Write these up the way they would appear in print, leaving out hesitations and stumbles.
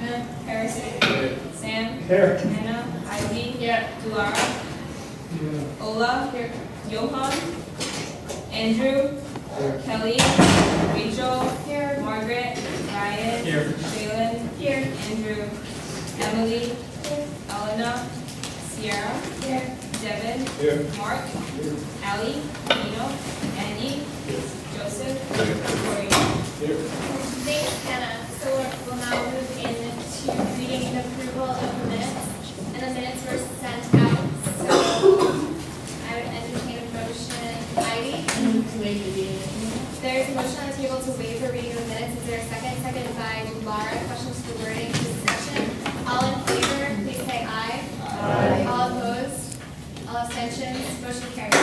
Hannah. Harrison. Here. Sam. Here. Hannah. Ivy. Here. Dulara. Here. Ola. Here. Johan. Andrew. Here. Kelly. Rachel. Here. Margaret. Ryan. Here. Jalen. Here. Andrew. Emily. Here. Elena. Sierra. Here. Devin. Here. Mark. Here. Ali. Nino. Annie. Joseph. Corey. Here. Thanks, Hannah. So we'll now move into reading and approval of the minutes. And the minutes were sent out. So I would entertain a motion. Ivy? To waive the reading. There's a motion on the table to waive the reading of the minutes. Is there a second? Seconded by Laura. Questions for wording, discussion. All in favor, please say aye. Aye. All opposed? All abstentions? Motion carries.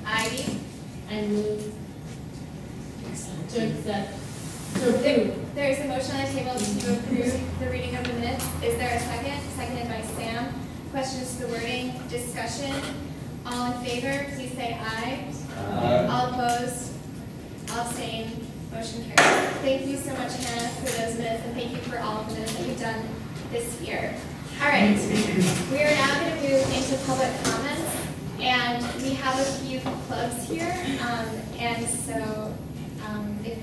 Ivy? I move to accept, to approve. There is a motion on the table to approve the reading of the minutes. Is there a second? Seconded by Sam. Questions to the wording, discussion. All in favor, please say aye. All opposed? All abstain? Motion carries. Thank you so much, Hannah, for those minutes, and thank you for all of the minutes that you've done this year. All right, we are now going to move into public comments, and we have a few clubs here, and so if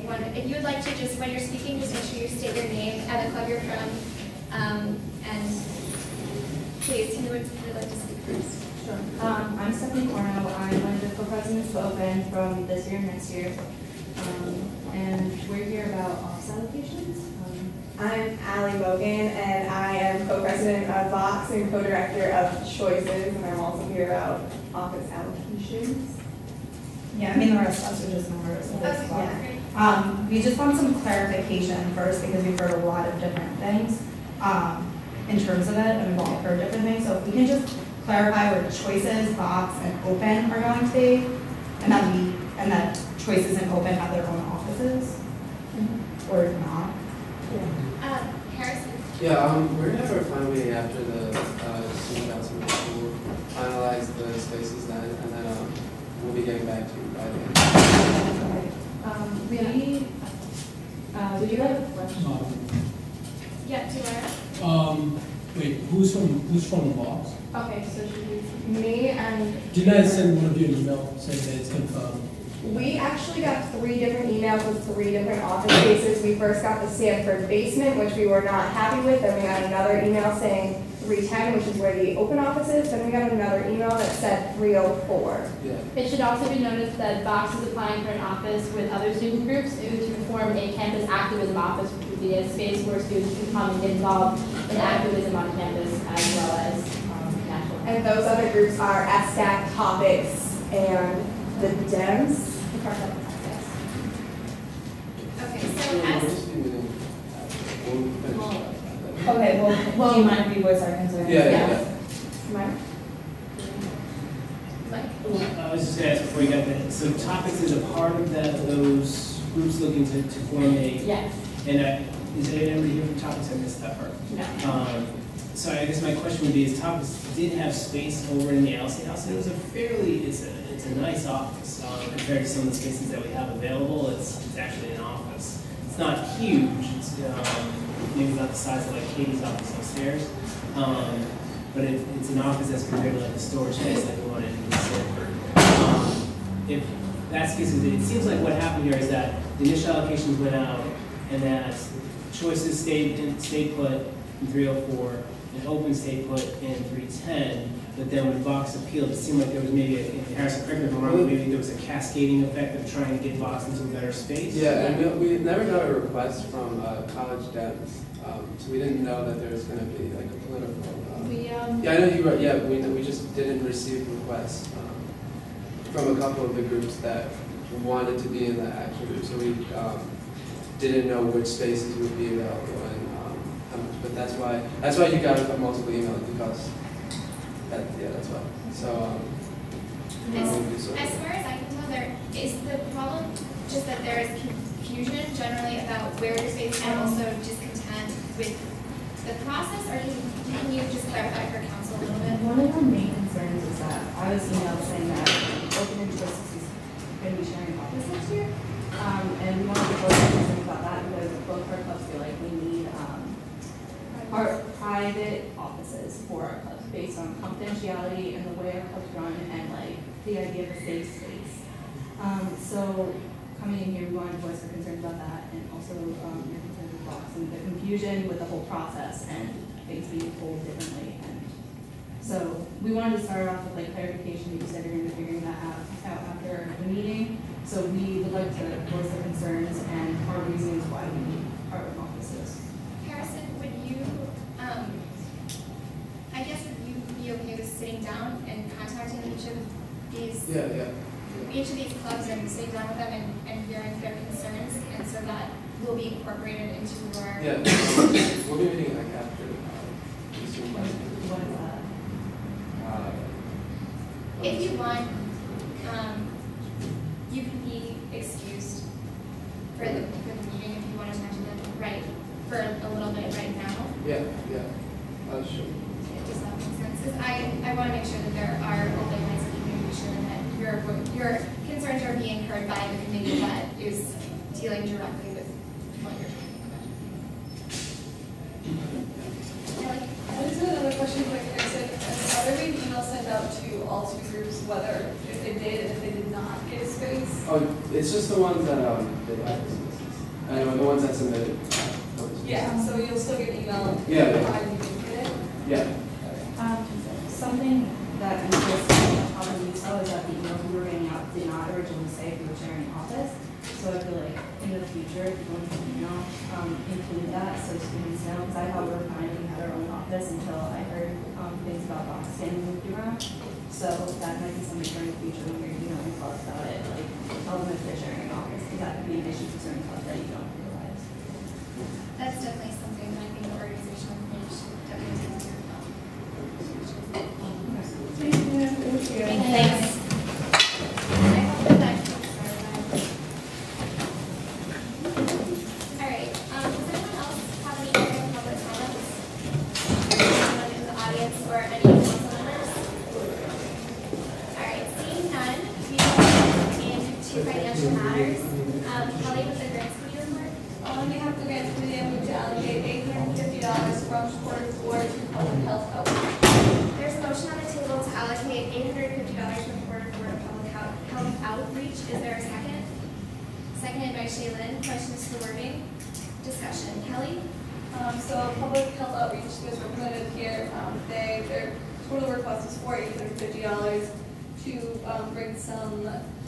you would like to just, when you're speaking, just make sure you state your name and the club you're from, and please, who would like to speak first? Sure. I'm Stephanie Orno. I'm one of the co-presidents of Open from this year and next year. And we're here about office allocations. I'm Allie Mogan, and I am co-president of Vox and co-director of Choices, and I'm also here about office allocations. Yeah, I mean the rest of us are just members of this club. Yeah. We just want some clarification first because we've heard a lot of different things in terms of it, and we've all heard different things. So if we can just clarify where Choices, Vox, and Open are going to be, and that Choices and Open have their own offices, or not. Harrison? Yeah, we're gonna have our final meeting after the student council meeting. We'll finalize the spaces then, and then we'll be getting back to you by the end. Did you have a question? Yeah, Dulara. Wait, who's from the box? Okay, so should we, me and Didn't I send one of you an email saying that it's confirmed? we actually got 3 different emails with 3 different office spaces. We first got the Sanford basement, which we were not happy with. Then we got another email saying 310, which is where the open office is. Then we got another email that said 304. Yeah. It should also be noticed that Vox is applying for an office with other student groups to form a campus activism office, which would be a space where students can come and get involved in activism on campus as well as national. And those other groups are STAC, Topics, and the Dems. Okay, So so we'll as just be meeting. We'll finish. Okay, well, do you mind if we voice our concerns? Yeah. Mike? I was just going to ask before you got that. So Topics is a part of those groups looking to form a. Yes. And is there anybody here from Topics? I missed that part. No. So I guess my question would be: is Topics did have space over in the Allison House? It was it's a nice office compared to some of the spaces that we have available. It's actually an office. It's not huge. It's maybe not the size of like Katie's office upstairs. But it's an office that's compared to like a storage space like the one in Sanford. If that's the case, it seems like what happened here is that the initial allocations went out and that Choices stayed put in 304 and Open stayed put in 310. But then when Vox appealed, it seemed like there was maybe, Harrison, correct me if I'm wrong, maybe there was a cascading effect of trying to get Vox into a better space. Yeah, and we never got a request from college Dems, so we didn't know that there was going to be like a political. Yeah, I know you were. Yeah, we just didn't receive requests from a couple of the groups that wanted to be in the action group, so we didn't know which spaces would be available and how much. But that's why you got a multiple emails because. That's why. So, as far as I can tell, there is the problem just that there is confusion generally about where to space and also discontent with the process. Or can you just clarify for council a little bit? One of our main concerns is that I was emailed saying that Open and Choices is going to be sharing an office next year. And we want to be both concerned about that because both of our clubs feel like we need private offices for our clubs based on confidentiality and the way our clubs run and like the idea of a safe space. So coming in here, we wanted to voice our concerns about that and also your concerns with blocks and the confusion with the whole process and things being pulled differently. And so we wanted to start off with like clarification. You said you're going to be figuring that out after the meeting. So we would like to voice the concerns and our reasons why we need our own offices. Harrison, would you, I guess would you be okay with sitting down and contacting each of these? Each of these clubs and sitting down with them and hearing their concerns, and so that will be incorporated into your. Yeah, we'll be meeting like after the supervisor. What is that? If you want, you can be excused for the meeting if you want to talk to them right for a little bit right now. Yeah, sure. Does that make sense? Because I want to make sure that there are open lines of communication and that your concerns are being heard by the committee that is dealing directly with what you're talking about. I just had another question for Harrison. Are there any emails sent out to all two groups, whether if they did and if they did not get a space? Oh, it's just the ones that they have the spaces. I know the ones that submitted. Yeah, so you'll still get an email. Yeah. You can get it. Yeah. Something that interesting probably saw is that the emails we were getting out did not originally say we were sharing office. So I feel like in the future, if you want to include that so students know, because I thought we were fine and we had our own office until I heard things about box standing moved around. So that might be something for in the future when you're emailing clubs about it, like tell them if they're sharing an office, because that could be an issue for certain clubs that you don't realize. That's definitely something that I think the organizational committee should definitely take care of. Thanks. I hope that all right. Does anyone else have any other public comments? Anyone in the audience or any council members? All right. Seeing none, we will move into financial matters. Kelly with the grants committee report. On behalf of the grants committee, I move to allocate $850 from quarter 4 to public health outreach. There's a motion on the table to allocate $850 from quarter 4 to public health outreach. Is there a second? Seconded by Shaylin. Questions for wording? Discussion. Kelly? So public health outreach is represented here. Their total request is for $850 to bring some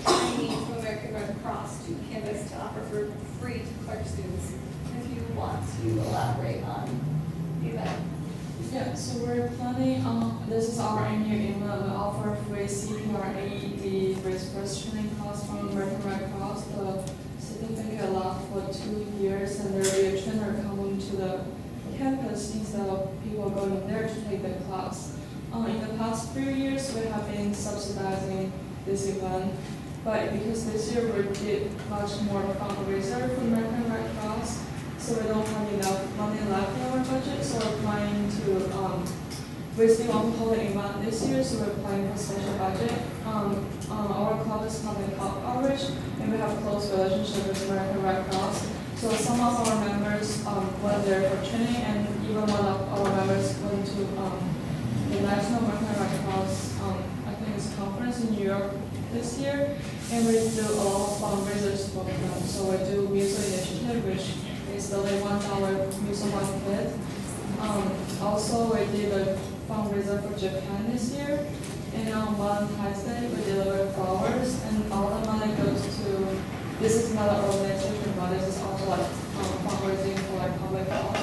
training from American Red Cross to campus to offer for free to Clark students. If you want to elaborate on the event. Yeah, so we're planning this is our annual event. We offer free CPR AED with first training class from American Red Cross. The certificate lasts for 2 years, and there will be a trainer coming to the campus instead of people going there to take the class. In the past few years, we have been subsidizing this event, but because this year we did much more fundraiser for American Red Cross, so we don't have enough money left in our budget, so we're planning to, we still want public event this year, so we're planning for special budget. Our club is public health outreach, and we have a close relationship with American Red Cross. So some of our members went there for training, and even one of our members went to the National American Red Cross, I think it's conference in New York this year, and we do a lot of fundraisers for them. So we do music initiative, which is the $1 music one kit. Also, we did a fundraiser for Japan this year, and on Valentine's Day we delivered flowers, and all the money goes to. This is not an organization, but this is also like fundraising for like public health.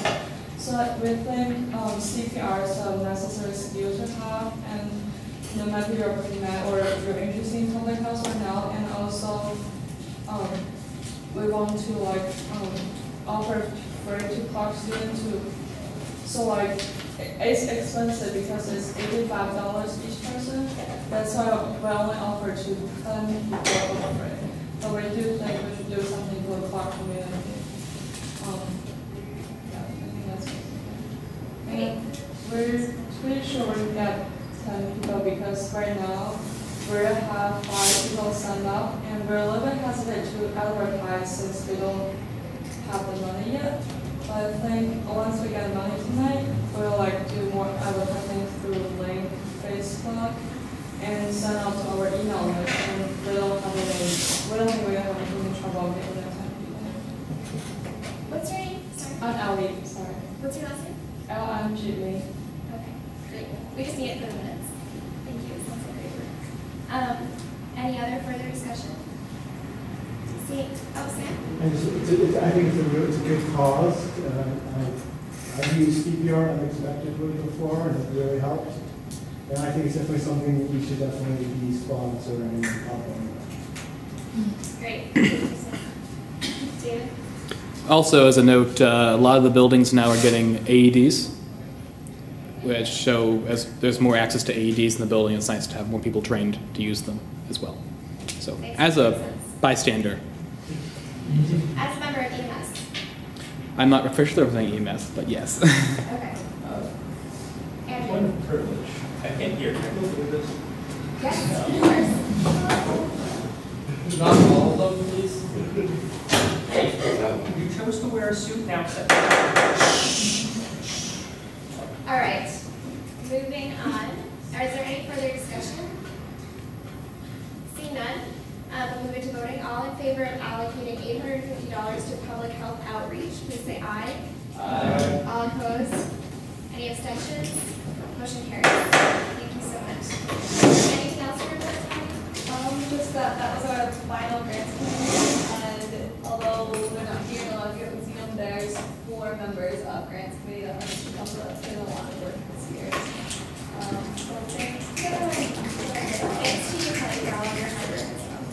So we think CPR is a necessary skill to have, and no matter you're pre-med or you're interested in public health right now, and also we want to like offer free to Clark students too. So like it's expensive because it's $85 each person. That's why we only offer to 10 people for free. But we do think we should do something for the Clark community. And we're pretty sure we'll get 10 people because right now we have 5 people signed up, and we're a little bit hesitant to advertise since we don't have the money yet. But I think once we get money tonight, we'll like do more advertising through link, Facebook, and send out to our email list. And we don't think we have any trouble getting that sent to people. What's your name? Sorry. Ellie, sorry. What's your last name? LMGB. Okay, great. We just need it for the minutes. Thank you. Sounds like great work. Any other further discussion? See, Sam? I think it's a good cause. I've used CPR unexpectedly before, and it really helps. And I think it's definitely something that we should definitely be sponsoring and helping. Great. David? Also, as a note, a lot of the buildings now are getting AEDs, which show as there's more access to AEDs in the building, it's nice to have more people trained to use them as well. So, as a bystander. As a member of EMS? I'm not officially representing EMS, but yes. Okay. Andrew? One privilege. I can't hear. Can I go through this? Yes, of course. Not all of them, please. You chose to wear a suit now. All right, moving on. Is there any further discussion? Seeing none, we'll move into voting. All in favor of allocating $850 to public health outreach, please say aye. Aye. All opposed? Any abstentions? Motion carries. Thank you so much. Anything else for report? Just that was our final grants committee, and although they're not here, a lot of you haven't seen them, there's 4 members of grants committee that have come to us doing a lot of work this year. So thanks. Thanks to you, Kelly, for all of your hard work as well.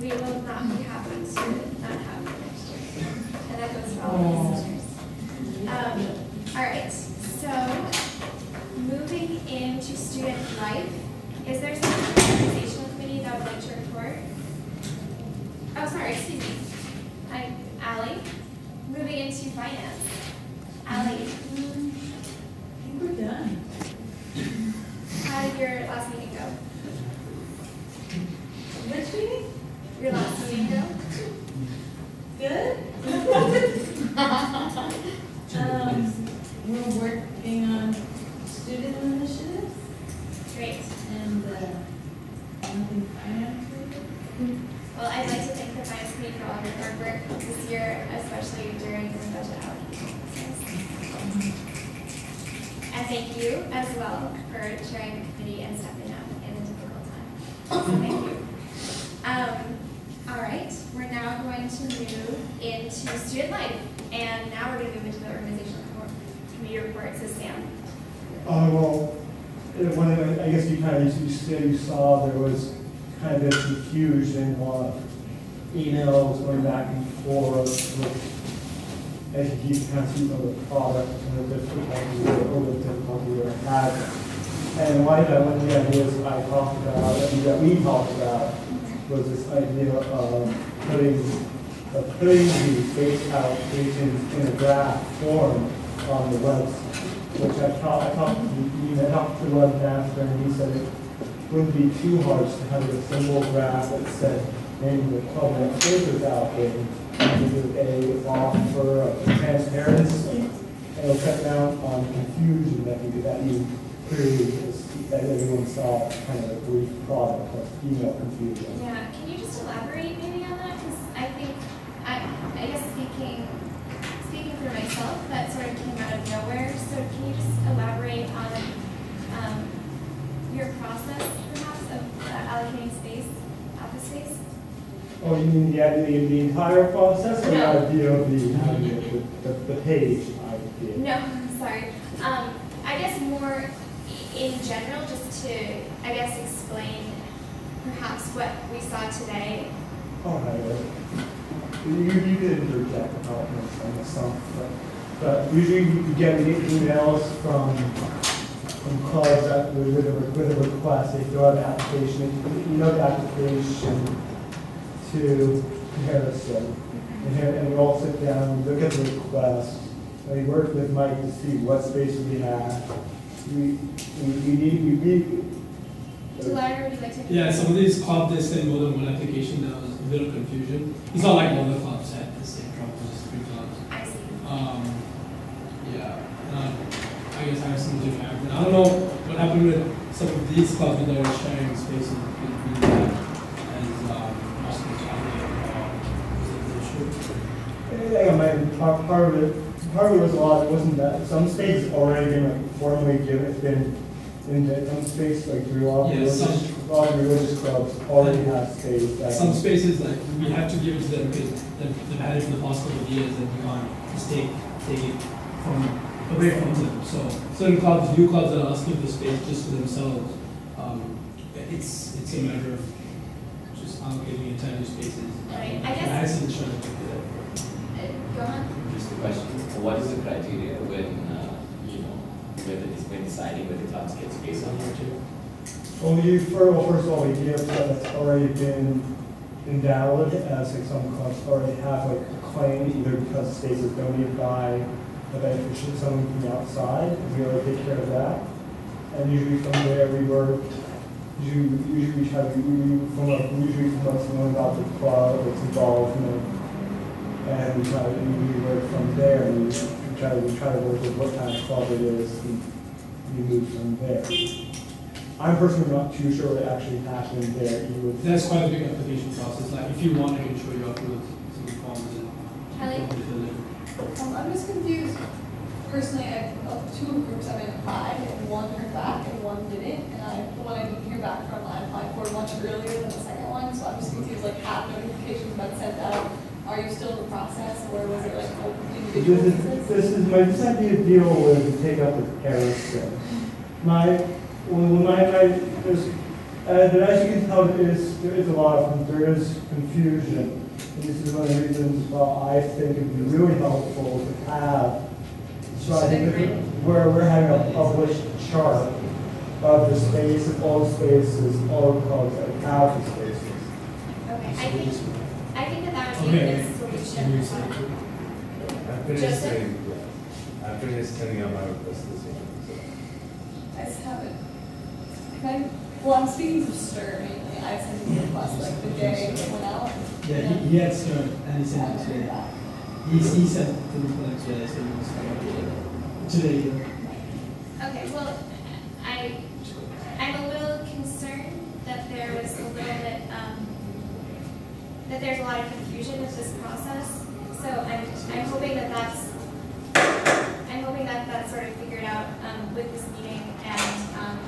We will not be happy to not have you next year. And that goes for all of the sisters. All right, so moving into student life, is there some organizational committee that would like to report? Oh, sorry, excuse me. I'm Allie. Moving into finance. Allie. I think we're done. How did your last meeting go? Which meeting? Your last meeting go? Good. We're working on student initiatives. Great. And nothing finance related. Well, I'd like to thank the finance committee for all of your hard work this year, especially during the budget allocation process. And thank you as well for chairing the committee and stepping up in a difficult time. So thank you. All right, we're now going to move into student life. And now we're going to move into the organizational committee report. So Sam. Well, I guess you kind of you saw there was kind of this confusion, a lot of emails going back and forth, as you kind of see from the product and the difficulty we're having. And one of the ideas I talked about, that we talked about, was this idea of putting the space allocations in a draft form on the website, which I talked to the webmaster, and he said it wouldn't be too hard to have a simple graph that said maybe the 12-minute spaces allocated, and do a offer of transparency, and it'll cut down on confusion that you clearly that everyone saw kind of a brief product of email confusion. Yeah, can you just elaborate maybe on that? Because I think, I guess speaking for myself, that sort of came out of nowhere. So can you just elaborate on your process, perhaps, of allocating space, office space? Oh, you mean the entire process, or No. the page idea? No, sorry. I guess more in general, just to, I guess, explain perhaps what we saw today. All right. You did interject about some, but usually you get emails from clubs that with a request. They fill out an application. The application to comparison, and we all sit down, we look at the request, and we work with Mike to see what space we have. We need. Delaware, would you like to? Yeah, some of these clubs, they send more than one application. There was a little confusion. It's not like all the clubs had the same club, just 3 clubs. I see. Yeah. talking with some of these clubs that are sharing spaces between that and hospitality Yeah, part of it was a lot. It wasn't that some spaces already been like formally given. It's been in some space like through all religious clubs already have space. Some spaces like we have to give it to them because they've had it for the past couple of years and we can't just take it from away from them. So certain clubs, new clubs that are asking for space just for themselves, it's a matter of just allocating entire spaces. Right. I guess. Go on. Just a question. What is the criteria when deciding whether clubs get space on or two? Well, first of all, we give that's already been endowed as like some clubs already have like a claim either because space is donated by a beneficiary, someone from the outside, and we already take care of that. And usually from there usually we try to usually promote someone about the club that's involved, and we try to work from there, and we try to work with what kind of club it is, and we move from there. I'm personally not too sure what actually happened there. That's quite a big application process. Like if you want, I can show you afterwards some forms and I'm just confused. Personally, of two groups I've applied, and one heard back and one didn't. And the one I didn't hear back from, I applied for much earlier than the second one. So I'm just confused. Like, have notifications been sent out? Are you still in the process, or was it like individual pieces? This might be a deal where we take up with Paris. As you can tell, there is confusion. And this is one of the reasons why I think it would be really helpful to have. So I think where we're having a published chart of the space, of all the spaces, all the clubs that have the spaces. Okay, I think that would be a good solution. I finished sending out my request this evening. I just haven't. Okay. Well, I'm speaking to Stir mainly. I sent him a request like the day it went out. Yeah, he had Stir and he sent it today. He sent it to the clinic today, so he was today. Okay, well, I'm a little concerned that there was a little bit, that there's a lot of confusion with this process. So I'm hoping that that's sort of figured out with this meeting, and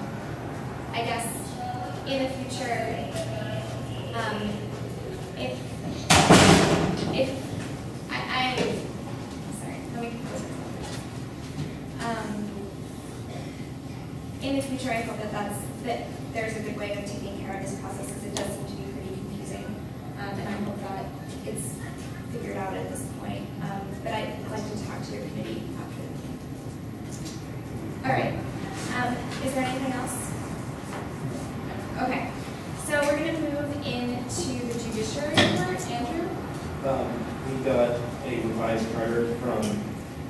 I guess in the future, in the future, I hope that there's a good way of taking care of this process, because it does seem to be pretty confusing, and I hope that it's figured out at this point. But I'd like to talk to your committee after. All right. Is there anything else? Okay. So we're going to move into the judiciary report. Andrew? We got a revised charter from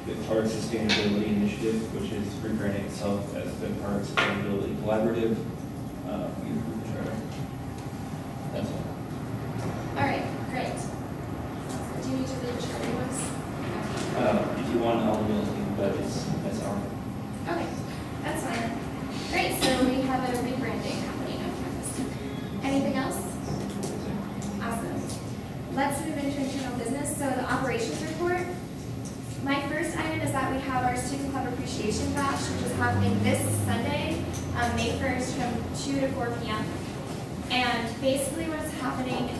the Park Sustainability Initiative, which is rebranding itself as the Park Sustainability Collaborative. We approved the charter. That's all. All right, great. Do you need to read the charter to us? If you want, I'll be looking at budgets. That's all. Okay, that's fine. Great, so we have a rebranding happening on campus. Anything else? Awesome. Let's move into internal business. So the operations report. My first item is that we have our Student Club Appreciation Bash, which is happening this Sunday, May 1st from 2 to 4 p.m. And basically what's happening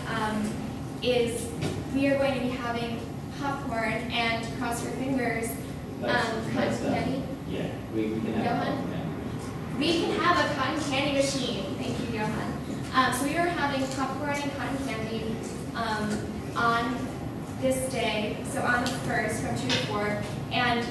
is we are going to be having popcorn and cross your fingers, cotton candy. Yeah, we can have Johan? We can have a cotton candy machine. Thank you, Johan. So we are having popcorn and cotton candy on this day, so on the 1st from 2 to 4. And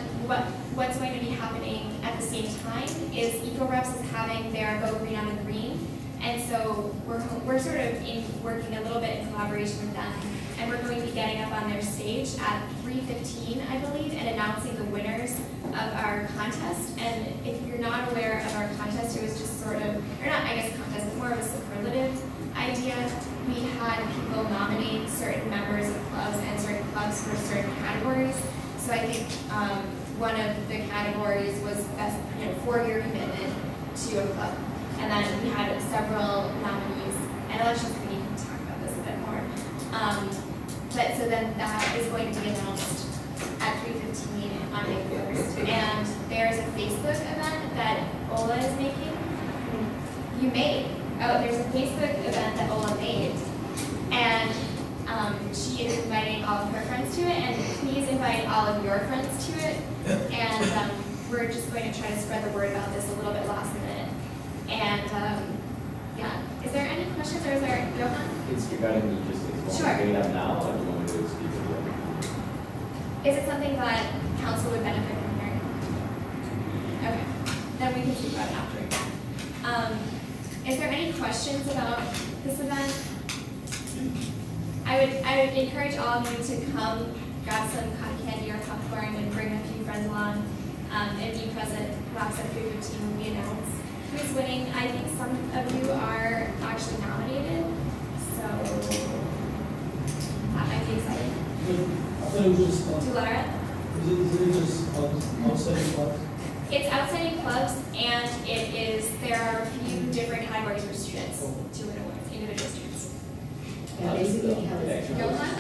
what's going to be happening at the same time is EcoReps is having their Go Green on the Green. And so we're sort of working a little bit in collaboration with them. And we're going to be getting up on their stage at 3:15, I believe, and announcing the winners of our contest. And if you're not aware of our contest, it was just sort of, or not, I guess contest, but more of a superlative idea. We had people nominate certain members of clubs and certain clubs for certain categories. So I think one of the categories was best, 4-year commitment. to a club. And then we had several nominees, and elections committee can talk about this a bit more. But so then that is going to be announced at 3:15 on May 1st. And there's a Facebook event that Ola is making. You made. Oh, there's a Facebook event that Ola made. And she is inviting all of her friends to it, and please invite all of your friends to it. And we're just going to try to spread the word about this a little bit last minute. And yeah, is there any questions, or is there, Johan? It's regarding logistics. Sure. Want to bring it up now, or do you want me to speak to it? Is it something that council would benefit from hearing? Okay, then we can speak about it after. Is there any questions about this event? I would encourage all of you to come, grab some cotton candy or popcorn, and bring a few friends along, and be present perhaps at 3:15 when we announce who's winning. I think some of you are actually nominated, so that might be exciting. I thought it was just To Lara? Is it just outside clubs? It's outside in clubs, and there are a few different categories for students to win awards, individual students. Yeah, basically, how Johan?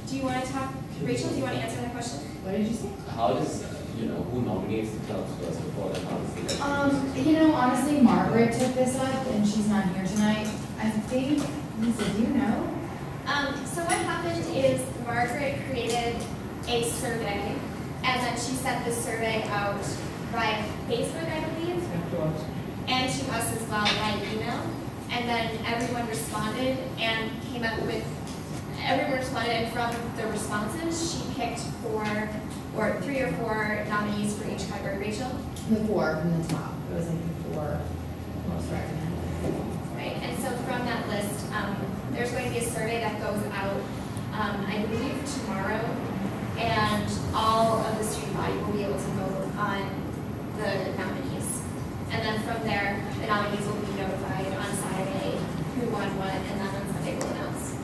Do you want to talk, Rachel, do you want to answer that question? What did you say? How does, who nominates the clubs first of all, and how does it? Honestly, Margaret took this up, and she's not here tonight. I think, Lisa, do you know? So what happened is Margaret created a survey, and then she sent the survey out via Facebook, I believe, and to us as well by email. And then everyone responded and came up with, everyone responded, and from the responses, she picked 3 or 4 nominees for each category. Rachel? The 4 from the top. It was like the 4 most recommended. Right, and so from that list, there's going to be a survey that goes out, I believe tomorrow, and all of the student body will be able to vote on the nominees. And then from there, the nominees will be notified on Saturday who won what, and then on Sunday we'll announce.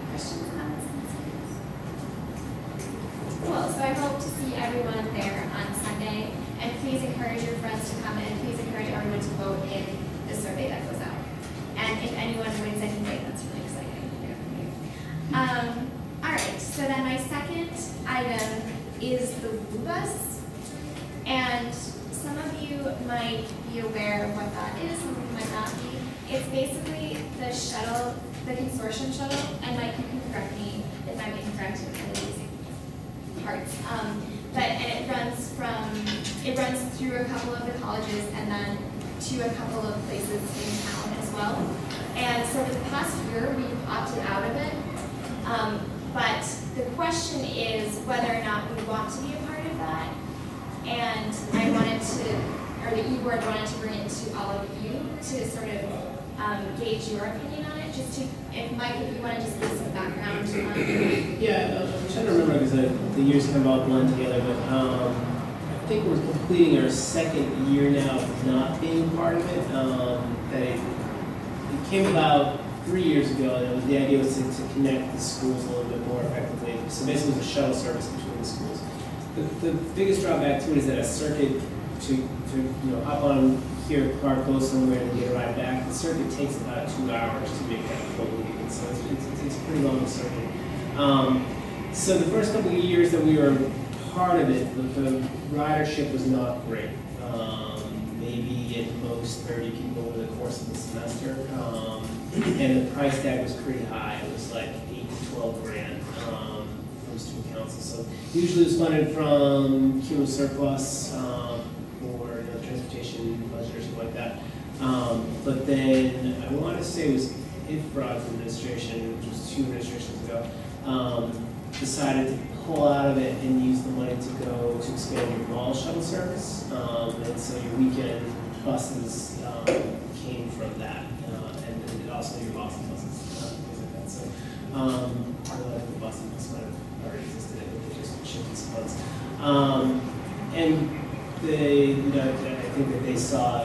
Questions, comments, concerns? Cool, so I hope to see everyone there on Sunday, and please encourage your friends to come in. Please encourage everyone to vote in the survey that goes out. And if anyone wins anything, that's really exciting. All right, so then my second item is the Blue Bus. And some of you might be aware of what that is, some of you might not be. It's basically the shuttle, the consortium shuttle, and Mike, you can correct me if I'm incorrect in any of these parts. And it runs through a couple of the colleges and then to a couple of places in town as well. And so for the past year, we've opted out of it. But the question is whether or not we want to be a part of that. And I wanted to, or the e-board wanted to bring it to all of you to sort of gauge your opinion on it. Just to, if Mike, if you want to just give some background. Yeah, I'm trying to remember because the years kind of all blend together, but I think we're completing our second year now of not being part of it. That it came about 3 years ago, and the idea was to connect the schools a little bit more effectively. So basically, it was a shuttle service between the schools. The biggest drawback to it is that a circuit to hop on here, car goes somewhere, and get a ride back. The circuit takes about 2 hours to make that fully, and so it's a pretty long circuit. So the first couple of years that we were part of it, the ridership was not great. Maybe at most 30 people over the course of the semester, and the price tag was pretty high. It was like 8 to 12 grand from student council. So usually it was funded from cumulative surplus or transportation budget or something like that. But then I want to say it was IFRA's administration, which was 2 administrations ago, decided to pull out of it and use the money to go to expand your mall shuttle service. And so your weekend buses came from that, and also your Boston buses, things like that. So I think the Boston bus might have already existed, they just shifted some funds. And they, I think that they saw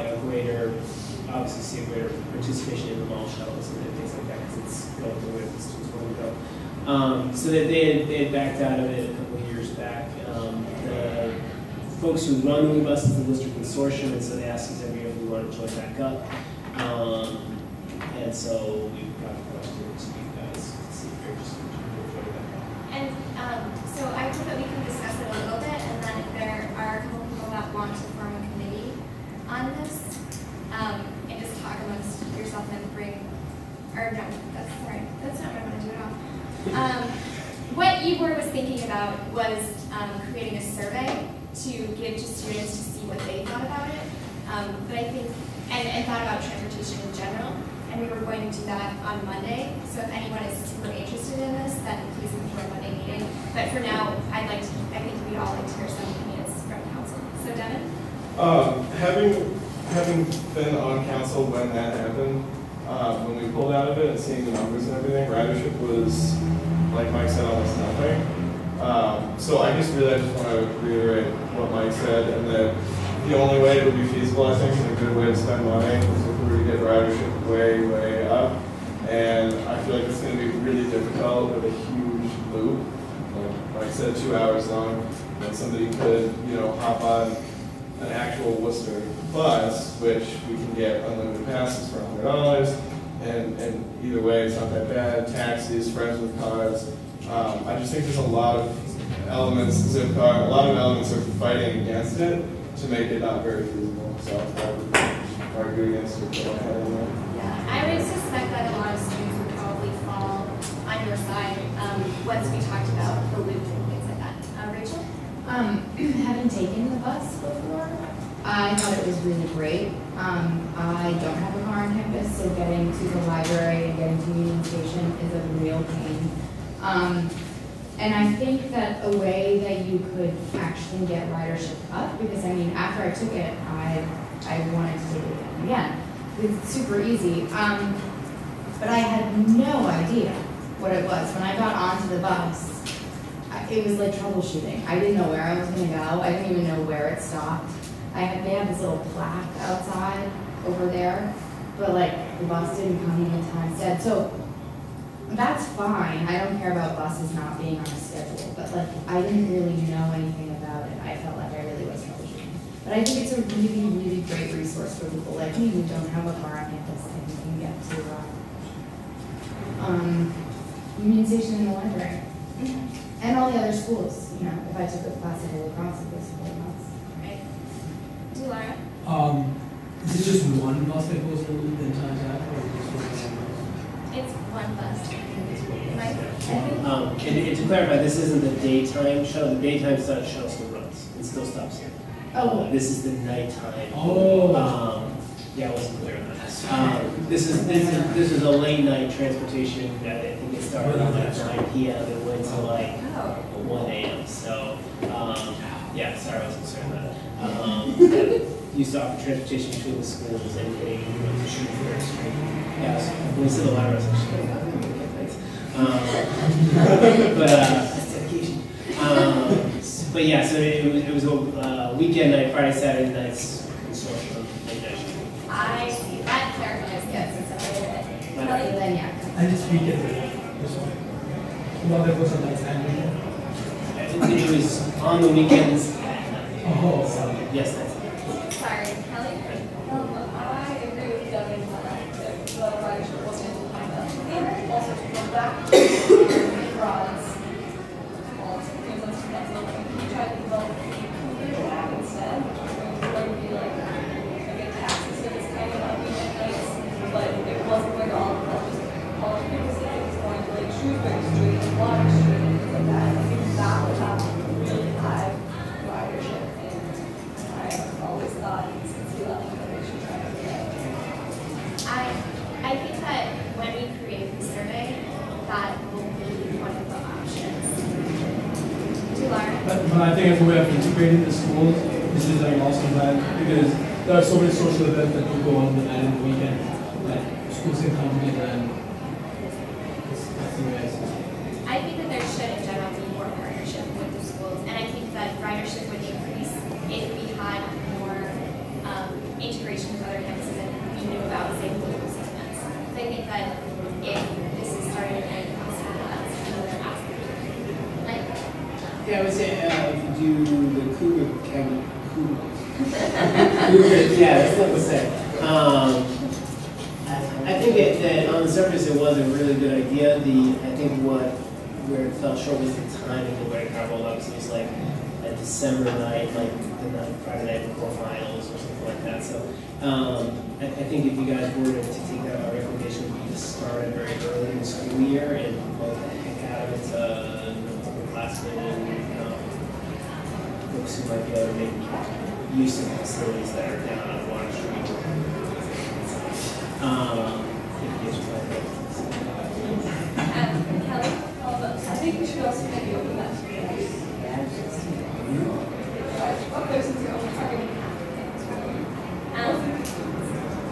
obviously see a greater participation in the mall shuttles and things like that, because it's going the way the students want to go. So that they had backed out of it a couple of years back. The folks who run the buses, the Worcester Consortium, and so they asked us every year if we wanted to join back up. And so we've got questions for you guys to see if you're interested in joining back up. And so I hope that we can discuss it a little bit, and then if there are a couple people that want to form a committee on this, and just talk amongst yourself and bring, or no, that's sorry, that's not what I want to do at all. What eBoard was thinking about was creating a survey to give to students to see what they thought about it. But I think, and thought about transportation in general. And we were going to do that on Monday. So if anyone is super interested in this, then please come to our Monday meeting. But for now, I think we'd all like to hear some opinions from council. So Devin? Having been on council when that happened, when we pulled out of it and seeing the numbers and everything, ridership was, like Mike said, almost nothing. So I just want to reiterate what Mike said, and that the only way it would be feasible, I think, and a good way to spend money is if we were to get ridership way, way up. And I feel like it's going to be really difficult with a huge loop. Like Mike said, 2 hours long, and somebody could, hop on an actual Worcester bus, which we can get unlimited passes for $100. And either way, it's not that bad. Taxis, friends with cars. I just think there's a lot of elements, Zipcar, a lot of elements are fighting against it to make it not very feasible. So I would argue against it. Yeah, I would suspect that a lot of students would probably fall on your side once we talked about the loop and things like that. Rachel? Having taken the bus before, I thought it was really great. I don't have a car on campus, so getting to the library and getting to Union Station is a real pain. And I think that a way that you could actually get ridership up, because I mean, after I took it, I wanted to take it again. It's super easy. But I had no idea what it was. When I got onto the bus, it was like troubleshooting. I didn't know where I was going to go. I didn't even know where it stopped. They have this little plaque outside over there, but like the bus didn't come in time said. So that's fine. I don't care about buses not being on a schedule, but like I didn't really know anything about it. I felt like I really was troubleshooting. But I think it's a really, really great resource for people like me who don't have a car on campus and who can get to Union Station and the library. And all the other schools, if I took a class at Holy Cross, it was really nice. Right. Delara? Is it just one bus that goes over the entire time, or is it just one bus? It's one bus. Mike? And to clarify, this isn't the daytime shuttle. The daytime shuttle still runs. It still stops here. Oh. This is the nighttime. Oh. Yeah, I wasn't clear on that. This is a late night transportation that I think it started at like 9 p.m. and went to like 1 a.m. So, yeah, sorry, I wasn't clear on that. Used to offer transportation between the schools and getting to shoot first. Yeah, so when we said the library, I was like, thanks. But that's dedication. But yeah, so it was a weekend night, Friday, Saturday nights consortium. I see. That clarifies, yes, it's a little bit. Then, yeah. I just weekend this one. Well, that was on night time. It was on the weekends. Oh, yes, that's it. Sorry, Kelly? I agree with Devin that the ridership wasn't behind us. And also to go back to frauds. We tried to develop a app instead, where it would be like, get taxes for this kind of weekend nights, but it wasn't going to all of them, just college campuses, it was going to like Shrewsbury Street and Water Street and things like that. I think that would have really high ridership, and I've always thought since we left that we should try to do that. I think that when we create the survey, that will be one of the options. But I think as we have integrated the schools, this is like awesome plan because there are so many social events that will go on the night and the weekend that schools can come together and that's the way I see it. I think that there should in general be more partnership with the schools, and I think that ridership would increase if we had more integration with other campuses and we knew about, say, political segments. So I think that if this is started in that's another aspect. Like, Yeah, I would say if you do the Cougar County, Cougar, yeah, that's what I would say. I think that on the surface it was a really good idea. I think where it fell short was the timing of where it got rolled up. So it was like a December night, like the night, Friday night before finals or something like that. So I think if you guys were to take that, our recommendation would be to start it very early in the school year and promote the heck out of it to upperclassmen and folks who might be able to make use of facilities that are down on Water Street. Kelly, I think we should also maybe open that to the what person's your own target?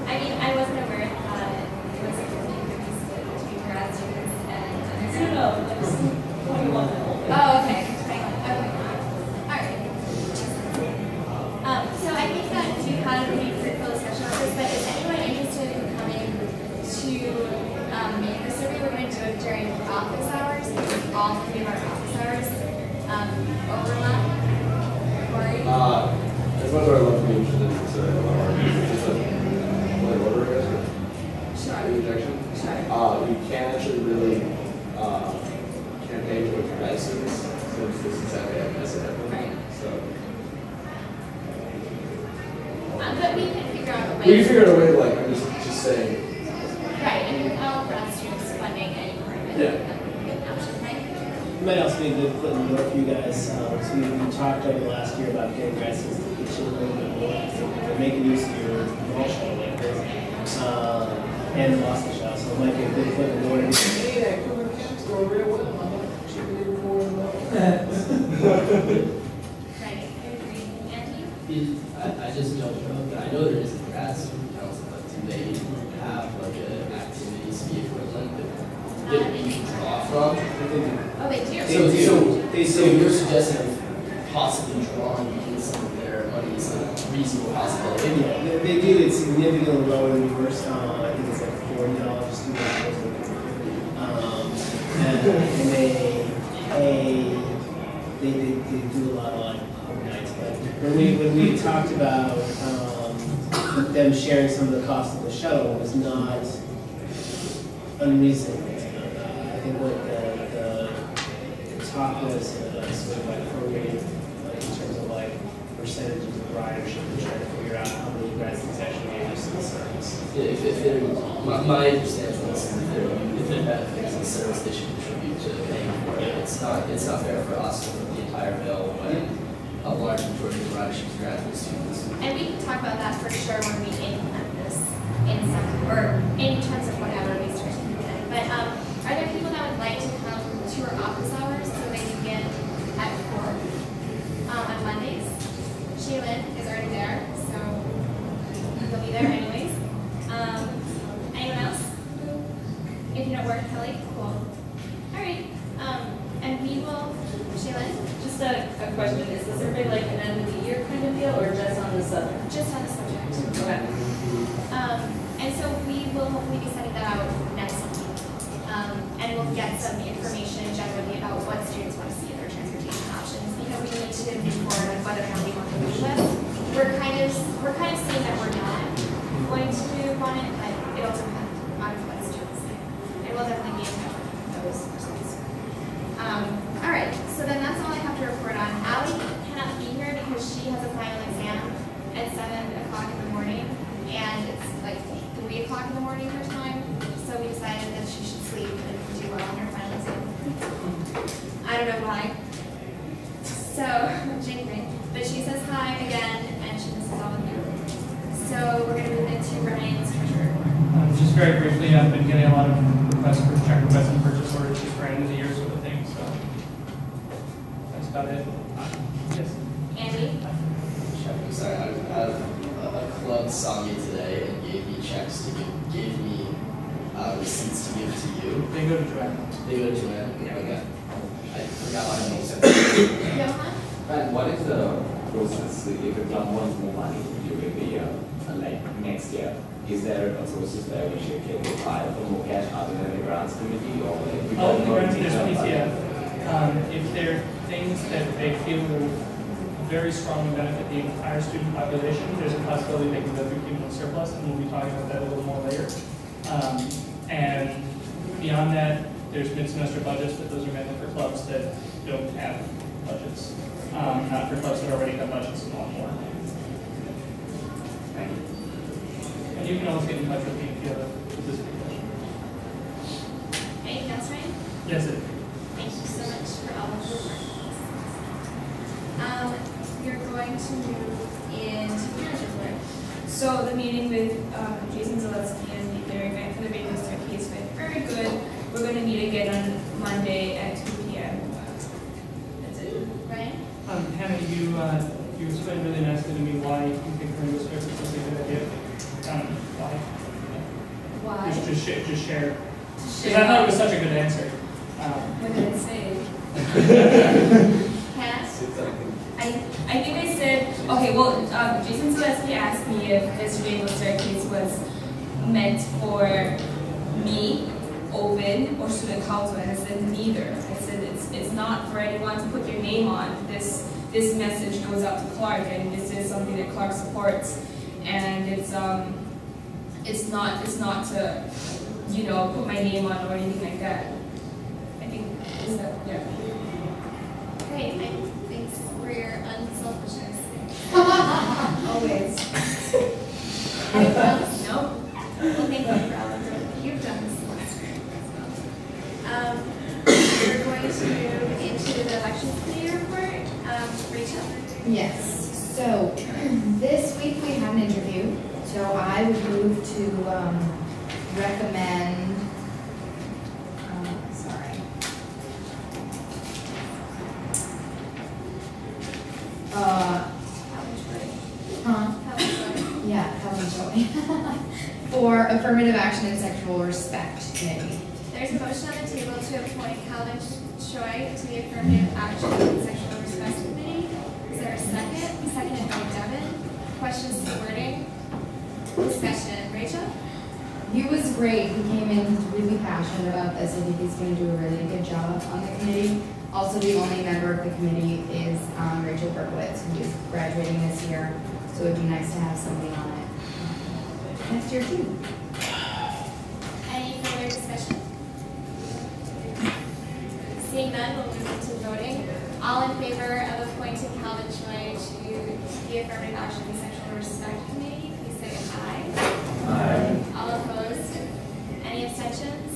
I mean, I wasn't aware that it was a 50-50 split between grad students and undergrad. No, there's 21 that hold it. Oh, okay. Okay. Alright. So I think that we've had a pretty fruitful discussion on this, but is anyone interested in coming to make the survey? We're going to do it during office hours, because all three of our office hours overlap. Corey? As much as I'd love to be interested in considering just a order guys. Sure. Injection. Sure. You can't actually really campaign with grad students since this is at AFS. Right. So. But we can figure out a way. We can figure out a way, like, I'm just saying. Right, and all grad students funding any part of it. Yeah. It might also be a good foot in the door for you guys. So we talked over the last year about getting grad students to pitch in a little bit more. So they're making use of your ball shuttle like this, and the Boston shuttle. So it might be a good foot in the door. Hey, that Cougar camp's going real well. I'm not shipping it more and more. Right, I agree. Andy? I just don't know, but I know there is a grad student council, but do they have like an activities fee equivalent that you can draw from? Oh, they do. So you're suggesting possibly drawing in some of their money is a reasonable possibility? Yeah, they do it significantly lower than we were. I think it's like $40 a student. And they do a lot of like overnights. But when we talked about them sharing some of the cost of the shuttle, it was not unreasonable. I think what the talk was sort of like prorated in terms of like percentages of ridership and trying to figure out how many grad students actually may use the service. My understanding is if there benefits the service, they should contribute to paying for it. It's not fair for us to put the entire bill when a large majority of ridership is graduate students. And we can talk about that for sure when we implement this in some, or in terms of whatever we start to implement. But are there people that would like to come to our office hours so they can get at 4 on Mondays? Shaylin is already there, so you'll be there anyways. Anyone else? If you don't work, Kelly, cool. All right, and we will, Shaylin? Just a question, is the survey like an end of the year kind of deal, or just on the subject? Just on the subject. Okay. And so we will hopefully be sending that out next week. And we'll get some information generally about what students want to see in their transportation options, because we need to move forward on whether or not we want to move this. We're kind of seeing that we're not going to move on it, but it also depends on what students think. And we'll definitely be in touch with those persons. All right, so then that's all I have to report on. Allie cannot be here because she has a final exam at 7 o'clock in the morning, and it's like 3 o'clock in the morning her time, so we decided that she should sleep and do well on her final exam. I don't know why. So, jinxing. But she says hi again, and she misses all of you. So we're going to move into Ryan's treasure. Just very briefly, I've been getting a lot of requests for check requests and purchase orders just for end of the year sort of thing, so that's about it. Yes. Andy? I'm sorry, a club saw me today and gave me checks to gave me receipts to give to you. They go to Joanne. They go to Joanne? Yeah. Okay. I forgot why I made sense. Johan? But what is the process if someone wants more money during the year, like next year? Is there a process by which you can apply for more cash other than the grants committee, or like The grants, there's PCF. If there are things that they feel will very strongly benefit the entire student population, there's a possibility they can go through cumulative surplus, and we'll be talking about that a little more later. And beyond that, there's mid-semester budgets, but those are mainly for clubs that don't have budgets, not for clubs that already have budgets and want more. And you can always get in touch with me if you have a specific question. Anything else, Ryan? Yes, it. Thank you so much for all of your work. You're going to move into manager report. So the meeting with Jason Zaleski and the Larry Grant for the radio staircase went very good. We're going to meet again on Monday at 2 p.m. That's it. Ryan? Hannah, you explained really nicely to me why you think radio staircase is a good idea. Why? Why? Just share. Because I thought it was such a good answer. What did I say? Cass? I think I said, okay, well, Jason Zaleski asked me if this radio staircase was meant for me, Open, or student council, and I said neither. I said it's not for anyone to put your name on. This message goes out to Clark, and this is something that Clark supports, and it's not to, you know, put my name on or anything like that. I think is that, yeah. Great, thanks for your unselfishness. Always. Anything else? No. Well, thank you for all of the work you've done this semester as well. We're going to move into the elections committee report. Rachel? Yes, so this week we had an interview, so I would move to recommend, for Affirmative Action and Sexual Respect Committee. There's a motion on the table to appoint Calvin Choi to the Affirmative Action and Sexual Respect Committee. Is there a second? Seconded by Devin. Questions to wording? Discussion. Rachel? He was great. He came in really passionate about this. I think he's going to do a really good job on the committee. Also, the only member of the committee is Rachel Berkowitz, who is graduating this year. So it would be nice to have somebody on it next year too. Any further discussion? Seeing none, we'll move into voting. All in favor of appointing Calvin Choi to the Affirmative Action and Sexual Respect Committee, please say aye. Aye. All opposed? Any abstentions?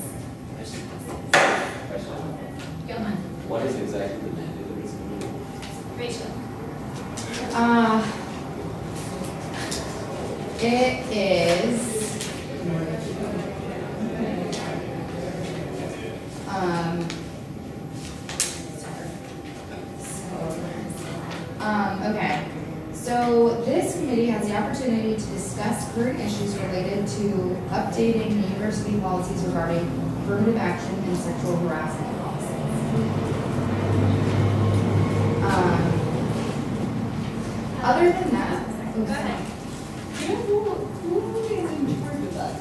Motion passes. Question. Gilman. What is exactly the mandate of this committee? Rachel. It is okay. So this committee has the opportunity to discuss current issues related to updating the university policies regarding affirmative action and sexual harassment policies. Other than that, go ahead. Who is in charge of that?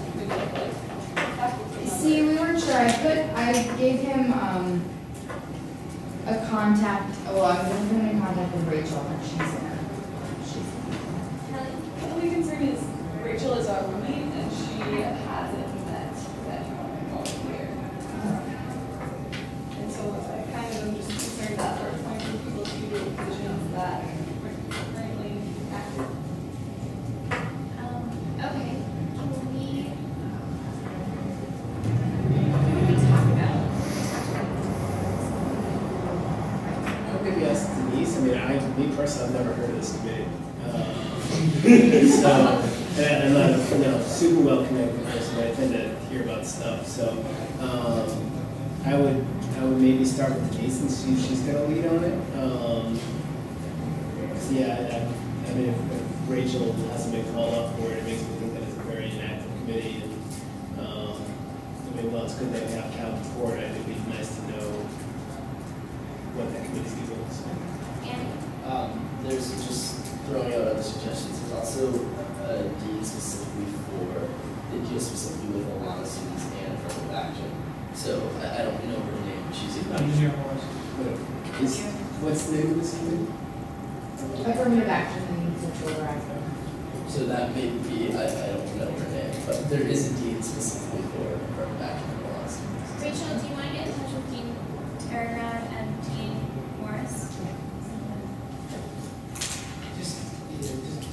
See, we weren't sure. I gave him a contact. Well, I was going to put him in contact with Rachel, but she's in. The only concern is Rachel is our roommate and she hasn't met that volunteer. And so I kind of am just concerned that we're appointing people to do positions that are currently active. Okay. Can we talk about? Maybe ask Denise. I mean, me personally, I've never heard of this committee. So, and I'm not a super well connected person, but I tend to hear about stuff. So, I would maybe start with Denise and see if she's going to lead on it. So yeah, I mean, if Rachel hasn't been called up for it, it makes me think that it's a very inactive committee. And I mean, well, it's good that we have Calvin for it. I think it'd be nice to know what that committee's doing. So. There's just throwing out other suggestions. There's also a dean specifically for, it deals specifically with a lot of students and affirmative action. So I don't know her name. She's in Engineer Morris. What's the name of this committee? Affirmative action and sexual harassment. So that may be, I don't know her name, but there is a dean specifically for affirmative action and laws. Rachel, do you want to get in touch with Dean Aragon and Dean Morris?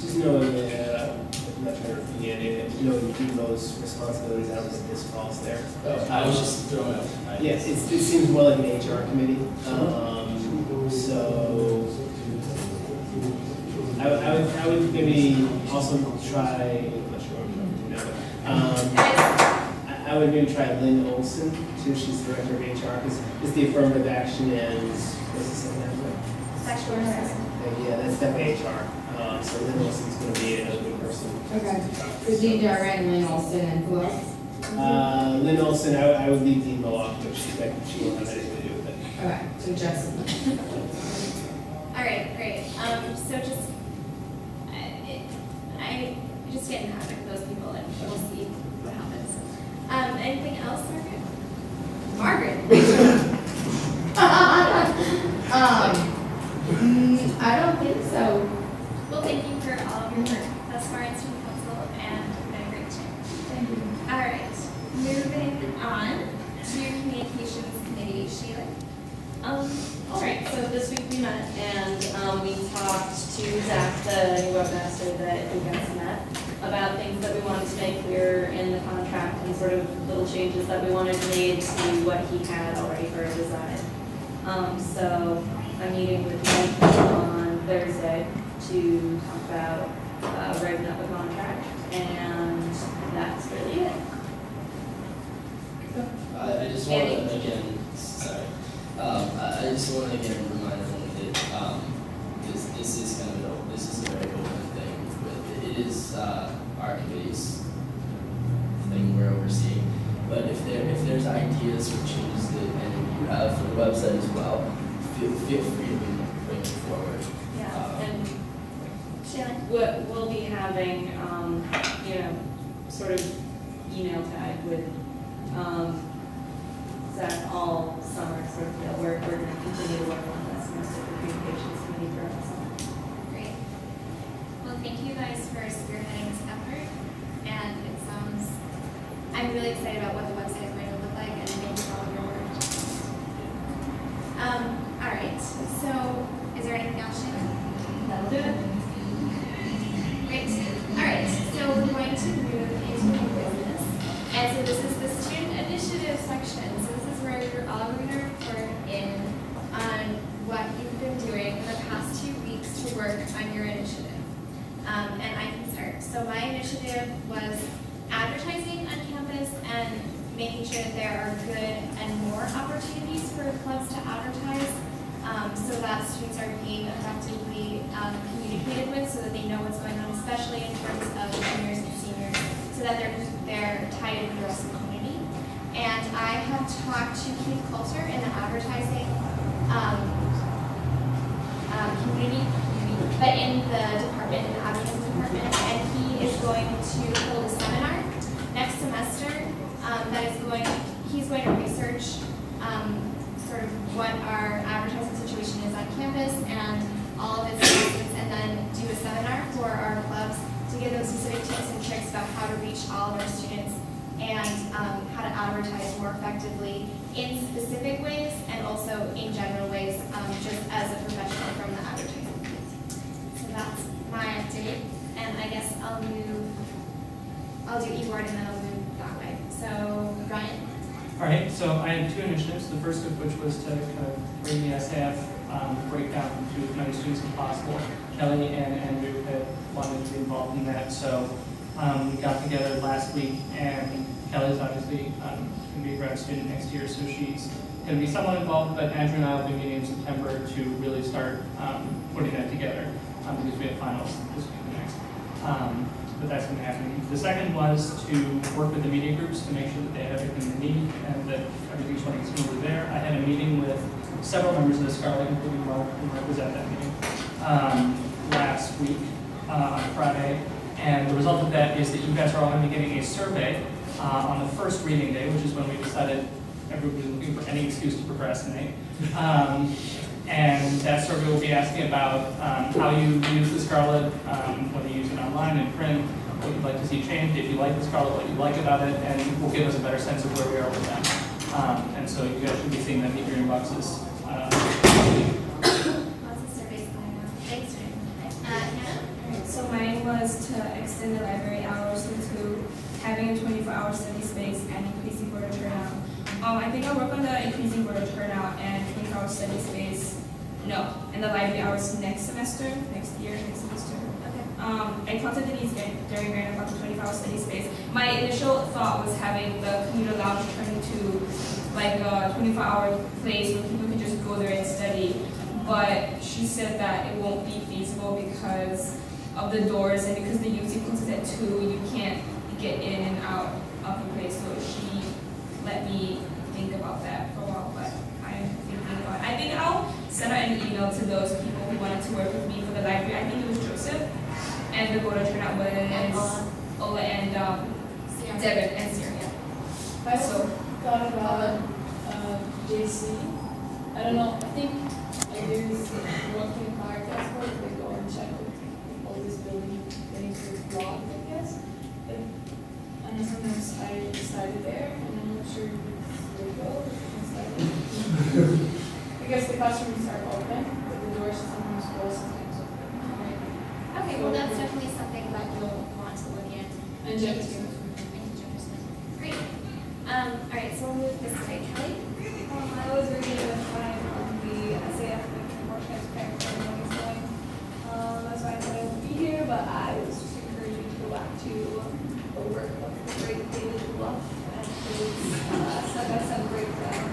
Just knowing that, I'm not trying to repeat it, knowing who those responsibilities, I don't think this falls there. I was just throwing out. Yes, it seems more like an HR committee. So I would maybe also try, I'm not sure what I'm doing now. I would maybe try Lynn Olson, too. She's the director of HR, because it's the affirmative action and what's the second half? Sexual harassment. Yeah, that's definitely HR. So Lynn Olson's going to be a good person. Okay. So Dean Darren, Lynn Olson, and who else? Lynn Olson, I would leave Dean Moloch, but she won't have anything to do with it. Okay, so Justin. All right, great. So just, I just get in contact with those people and we'll see what happens. Anything else, Margaret? I don't think so. Well, thank you for all of your work thus far in student council and you've been a great chair. Thank you. All right, moving on to communications committee, Sheila. All right, so this week we met and we talked to Zach, the new webmaster that you guys met, about things that we wanted to make clear in the contract and sort of little changes that we wanted made to what he had already for a design. So I'm meeting with Mike on Thursday to talk about writing up a contract, and that's really it. I just want to again, sorry. I just want to again remind everyone that this is kind of this is a very open thing. But it is our committee's thing we're overseeing. But if there's ideas or changes that any of you have for the website as well, feel free to bring it forward. Yeah, and we'll be having sort of email tag with Zach all summer, sort of, we're going to continue to work on this and the communications committee throughout the summer. Great. Well, thank you guys for spearheading this effort, and I'm really excited about what the website is going to look like, and thank you for all of your work. All right, so is there anything else, Shannon? That'll do it. Great. All right, so we're going to move into new business. And so this is the student initiative section. So this is where you're all going to report in on what you've been doing for the past 2 weeks to work on your initiative. And I can start. So my initiative was advertising on campus and making sure that there are good and more opportunities for clubs to advertise, so that students are being effectively communicated with, so that they know what's going on, especially in terms of juniors and seniors, so that they're tied in with the rest of the community. And I have talked to Keith Coulter in the advertising community, but in the department, in the advertising department, and he is going to hold a seminar next semester he's going to research sort of what our advertising situation is on campus and all of its facets, and then do a seminar for our clubs to give them specific tips and tricks about how to reach all of our students and how to advertise more effectively in specific ways and also in general ways, just as a professional from the advertising field. So that's my update, and I guess I'll do e-board and then I'll move that way. So, Ryan? All right, so I had 2 initiatives, the first of which was to kind of bring the SAF breakdown to as many students as possible. Kelly and Andrew had wanted to be involved in that, so we got together last week, and Kelly's obviously going to be a grad student next year, so she's going to be somewhat involved, but Andrew and I will be meeting in September to really start putting that together, because we have finals this week and next. But that's going to happen. The second was to work with the media groups to make sure that they have everything they need and that everything's running smoothly there. I had a meeting with several members of the Scarlet, including Mark, who was at that meeting last week on Friday. And the result of that is that you guys are all going to be getting a survey on the first reading day, which is when we decided everybody's looking for any excuse to procrastinate. And that survey will be asking about how you use the Scarlet, whether you use it online and print, what you'd like to see changed, if you like the Scarlet, what you like about it, and will give us a better sense of where we are with them. And so you guys should be seeing them in your inboxes. Lots of surveys going on. Thanks, Jen. Hannah? So mine was to extend the library hours into having a 24-hour study space and increasing voter turnout. I think I'll work on the increasing voter turnout and 24-hour study space. No, and the library hours next semester, next semester. Okay. I talked to Denise during grant about the 24-hour study space. My initial thought was having the commuter lounge turn into like a 24-hour place where people can just go there and study. But she said that it won't be feasible because of the doors and because the UC closes at 2, you can't get in and out of the place. So she let me think about that for a while, but I'm thinking about it. I think I'll send out an email to those people who wanted to work with me for the library. I think it was Joseph, and the voter turnout was Ola and Devin and Syria. I also thought about JC. I don't know, I think there's working fire task force, they go and check if all this building things are blocked, I guess. But I know sometimes I decided there, and I'm not sure if it's legal, because the classrooms are open, but the doors are sometimes closed, sometimes open. Okay, well that's definitely something that you'll want to look in. And Jefferson. Great. All right, so we'll move this way. Kelly? I was reading with time on the SAF making more transparent for everyone who's going. That's why I thought I would be here, but I was just encouraging to go back to the work of the great David Bluff and his step-by-step breakdown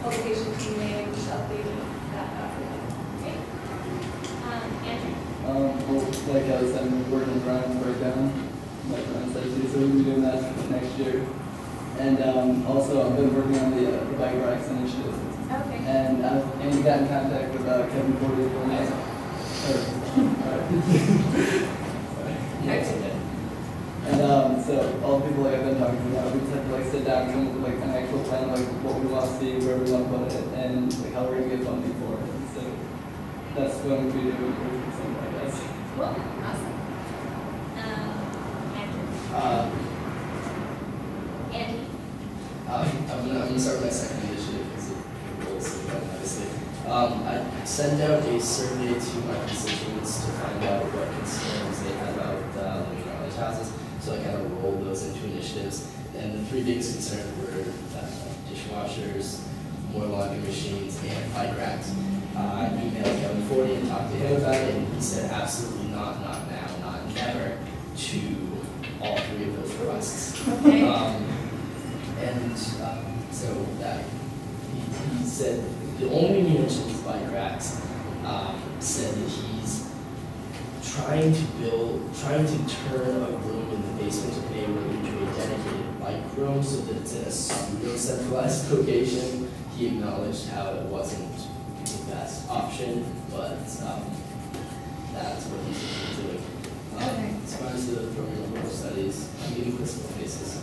publication he made, just updating that document. Great. Andrew? Well, like I was saying, we're working around breakdown, like Ryan said too, so we'll be doing that next year. And also, I've been working on the bike racks initiative. Okay. And Andy got in contact with Kevin Porter for me. And so all the people like I've been talking to now, we just have to like sit down and come up with like an actual plan, like what we want to see, where we want to put it, and like how we're going to get funding for it. So that's what I'm going to be doing for something like that. Cool. Awesome. Andrew? Andy? I'm going to start with my second initiative because it rolls so well, obviously. I sent out a survey to my constituents to find out what concerns they had about living in our college houses. So I kind of rolled those into initiatives. And the 3 biggest concerns were dishwashers, more laundry machines, and bike racks. I emailed Kevin Forty and talked to him about it, and he said absolutely not now, not never to all 3 of those requests. Okay. So that he said the only reason he mentioned these bike racks said that he's trying to turn a room in the basement of A room into a dedicated bike room so that it's in a pseudo-centralized location. He acknowledged how it wasn't the best option, but that's what he's doing. As far as the program of studies, I'm giving crystal faces.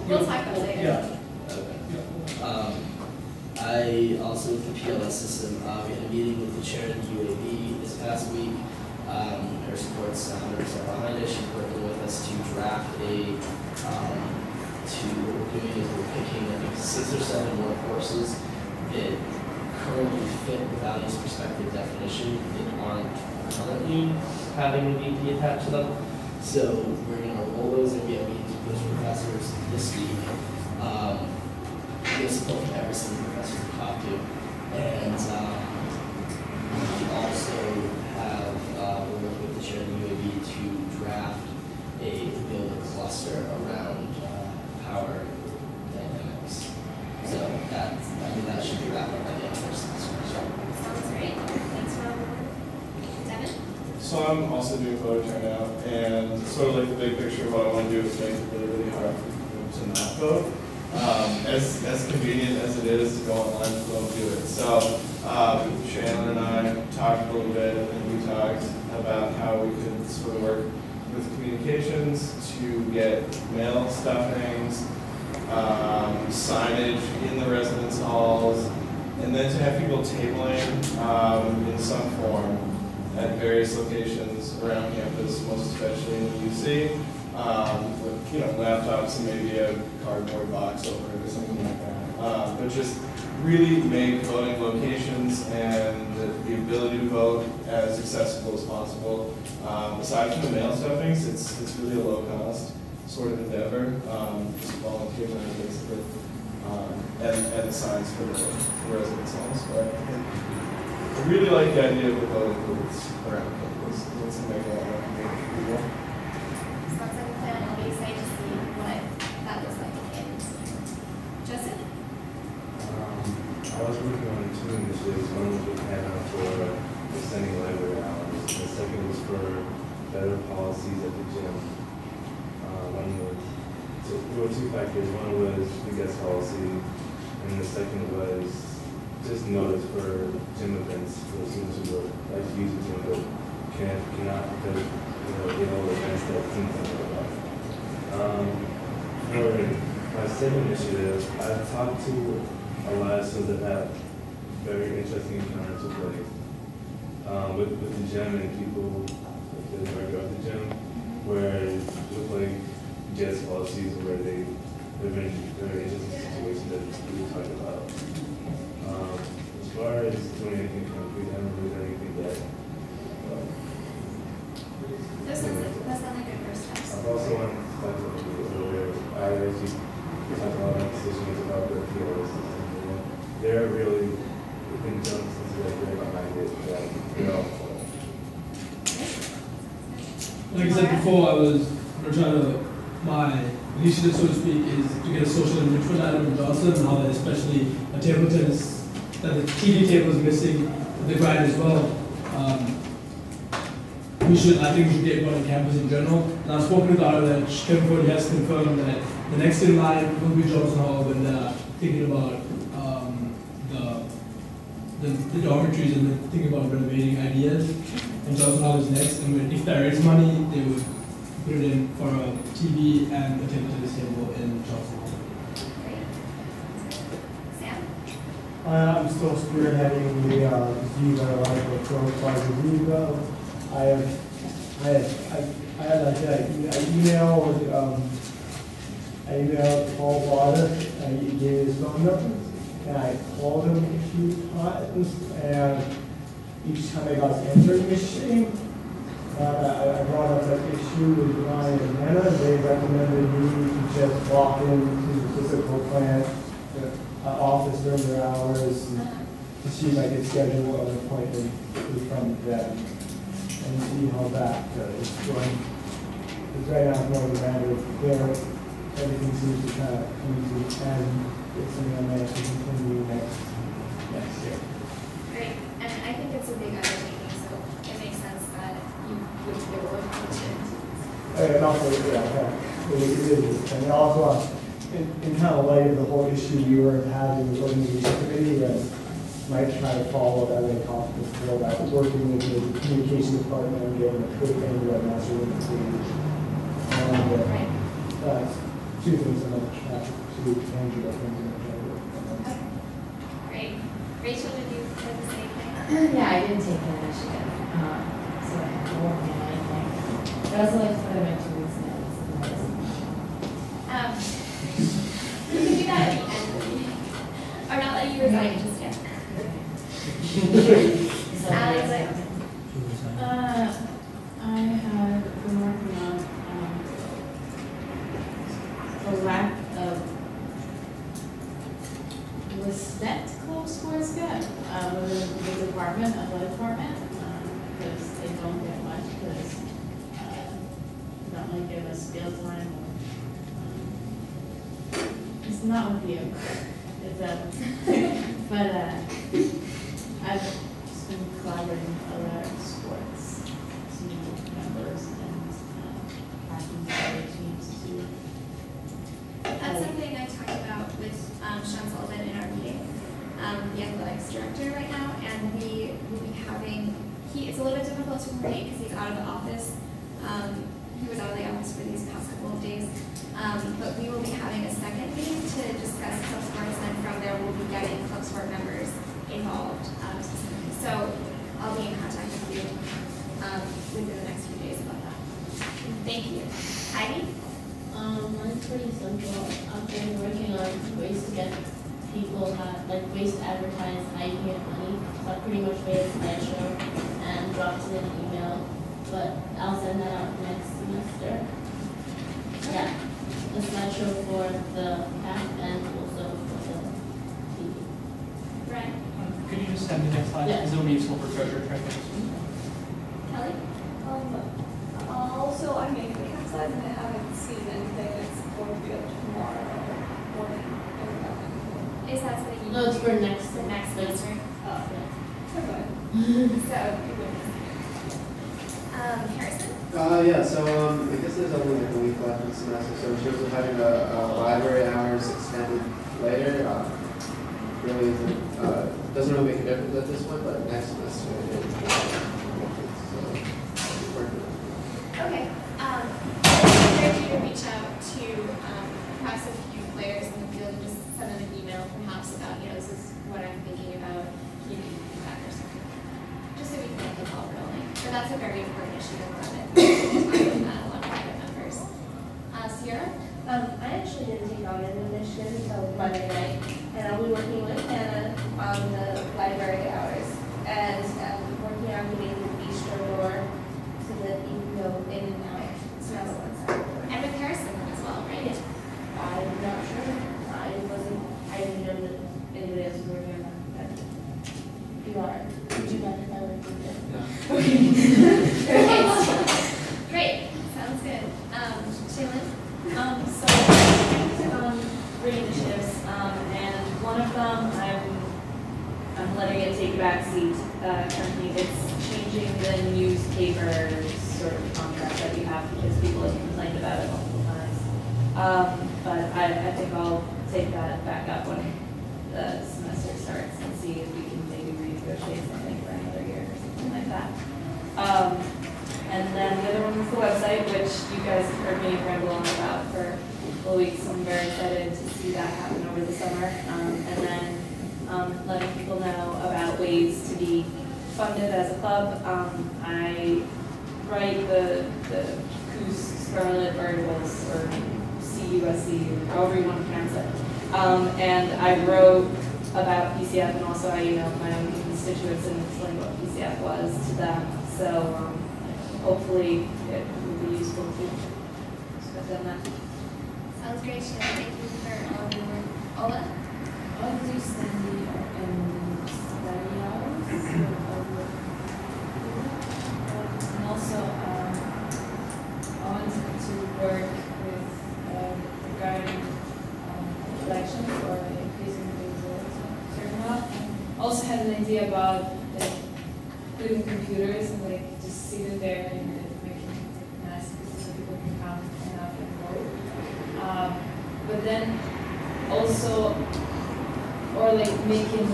We'll talk about it later. Yeah. Okay. I also, with the PLS system, we had a meeting with the chair of the UAB this past week. Her support's 100% behind it. She's working with us to draft what we're doing is we're picking, I think, 6 or 7 more courses that currently fit the values perspective definition that aren't currently having the VP attached to them. So we're going to roll those and we have meetings with those professors this week. We have support from every single professor we talk to. And we also have, we're working with the chair of the UAB to build a cluster around power dynamics. So that should be wrapped up by the end of our semester. Sounds great. Thanks, Rob. Devin? So I'm also doing voter turnout, and sort of like the big picture of what I want to do is make it really, really hard for people to not vote. As convenient as it is to go online, don't do it. So Shannon and I talked a little bit, and we talked about how we could sort of work with communications to get mail stuffings signage in the residence halls, and then to have people tabling in some form at various locations around campus, most especially in the UC, with laptops and maybe a cardboard box over it or something like that. But just really make voting locations and the ability to vote as accessible as possible. Aside from the mail stuffings, it's really a low cost sort of endeavor, just volunteer money basically, and the signs for the residence halls. But I really like the idea of the voting booths around campus. It's going to make a lot of people. Sounds like a plan. I'll be excited to see what that looks like in Justin? I was working on 2 initiatives. One was with Hannah for extending library hours. The second was for better policies at the gym. There were 2 factors. One was the guest policy, and the second was just notice for gym events for students who like to use the gym but cannot because events that teams don't know about. For my second initiative, I've talked to a lot of students that have very interesting encounters with the gym and people that are at the gym, where with like guest policies where they've been very interesting situations that we talked about. As far as doing anything concrete, I haven't really done anything yet. That sounds like good first steps. I've also wanted to talk to people earlier. I actually talked about my decisions about the POS system. They're really, in some senses, they're behind it. They're all for it. Like I said before, I was trying to, my initiative, so to speak, is to get a social enrichment item in Johnson, and how that especially a table tennis, that the TV table is missing the grind as well. I think we should get one on campus in general. And I've spoken with Ara that Kevin has confirmed that the next in line will be Johnson Hall when they're thinking about the dormitories and then thinking about renovating ideas. And Johnson Hall is next, and if there is money, they would put it in for a TV and a table tennis table in Johnson Hall. Sam? I'm still spearheading the Ziva approach by the Ziva. I emailed Paul Water, and he gave his phone number, and I called him a few times, and each time I got his answering machine, I brought up that issue with Ryan and Hannah. They recommended me to just walk into the physical plant, the office during their hours, to see if I could schedule an appointment from them and see how that goes. Because right now it's more of a matter of where everything seems to kind of come to an end. It's something I managed to continue next year. Great, and I think it's a big undertaking, so it makes sense that you would be able to approach it. And also, it is. And also, in kind of light of the whole issue we were having with the organization committee, I might try to follow that we talked before about working with the communication department and getting a quick and webmaster with the page. And two things I'm going to try to tangible things in the Okay. Great. Rachel, did you have the same thing? Yeah, I didn't take the initiative, so I can't work on anything. But I also like to put them in 2 weeks notice. You can do that at the end of the meeting. Or not let you resign just yet. Alex, I have been working on the lack of respect club sports get within the department, athletic department, because they don't get much because they don't really give us field time. It's not with you. It's but I've just been collaborating with other sports team members and acting with other teams to. that's something I talked about with Sean Sullivan in our meeting, the athletics director right now, and we will be having, it's a little bit difficult to coordinate because he's out of the office. who was out of the office for these past couple of days. But we will be having a second meeting to discuss club sports, and from there we'll be getting club sport members involved specifically. So I'll be in contact with you within the next few days about that. Thank you. Heidi? Mine's pretty simple. I've been working on ways to get people ways to advertise how you can get money. So I pretty much made a slideshow and dropped it in an email, but I'll send that out next semester. Yeah, a slideshow for the app and also for the TV. Right. Could you just send the next slide? Because it'll be useful for treasure trackers. Kelly? Also, I made the website and I haven't seen anything. It's going to be up tomorrow morning. Is that something you? No, it's for next semester. Oh, So, Harrison? Yeah, so I guess there's only like a week left in the semester, so in terms of having a library hours extended later, really isn't, doesn't really make a difference at this point, but next semester it is. Okay. I encourage you to reach out to perhaps a few players in the field and just send them an email perhaps about, this is what I'm thinking about, can you do that or something. Just so we can get the ball rolling. But that's a very important issue to run it. A lot of private members. Sierra? I actually didn't take on an initiative until Monday night, and I'll be working with Anna on the library hours, and working on getting the bistro door so that you can go in and out. So that's one side. And with Harrison as well, right? I'm not sure. I didn't know that anybody else was working on that. You are. Would you mind if I work with you? Okay. Great. Sounds good. Shaylin? So I'm working on 3 initiatives, and one of them I'm letting it take a back seat. Currently, it's changing the newspaper sort of contract that we have because people have complained about it multiple times. But I think I'll take that back up when the semester starts and see if we can maybe renegotiate something for another year or something like that. And then the other one was the website, which you guys have heard me ramble on about for a couple weeks. I'm very excited to see that happen over the summer. And then letting people know about ways to be funded as a club. I write the Coos Scarlet Articles, or CUSC, or however you want to pronounce it. And I wrote about PCF, and also I emailed my own constituents and explained what PCF was to them. So hopefully it will be useful to have done that. Sounds great, Shannon. Thank you for all of your work. Ola? I'll do study hours. And also, I wanted to work with regarding elections or increasing the results of turnout. And also had an idea about putting computers and just sitting there and making it nice so people can come and up and vote. But then also, or making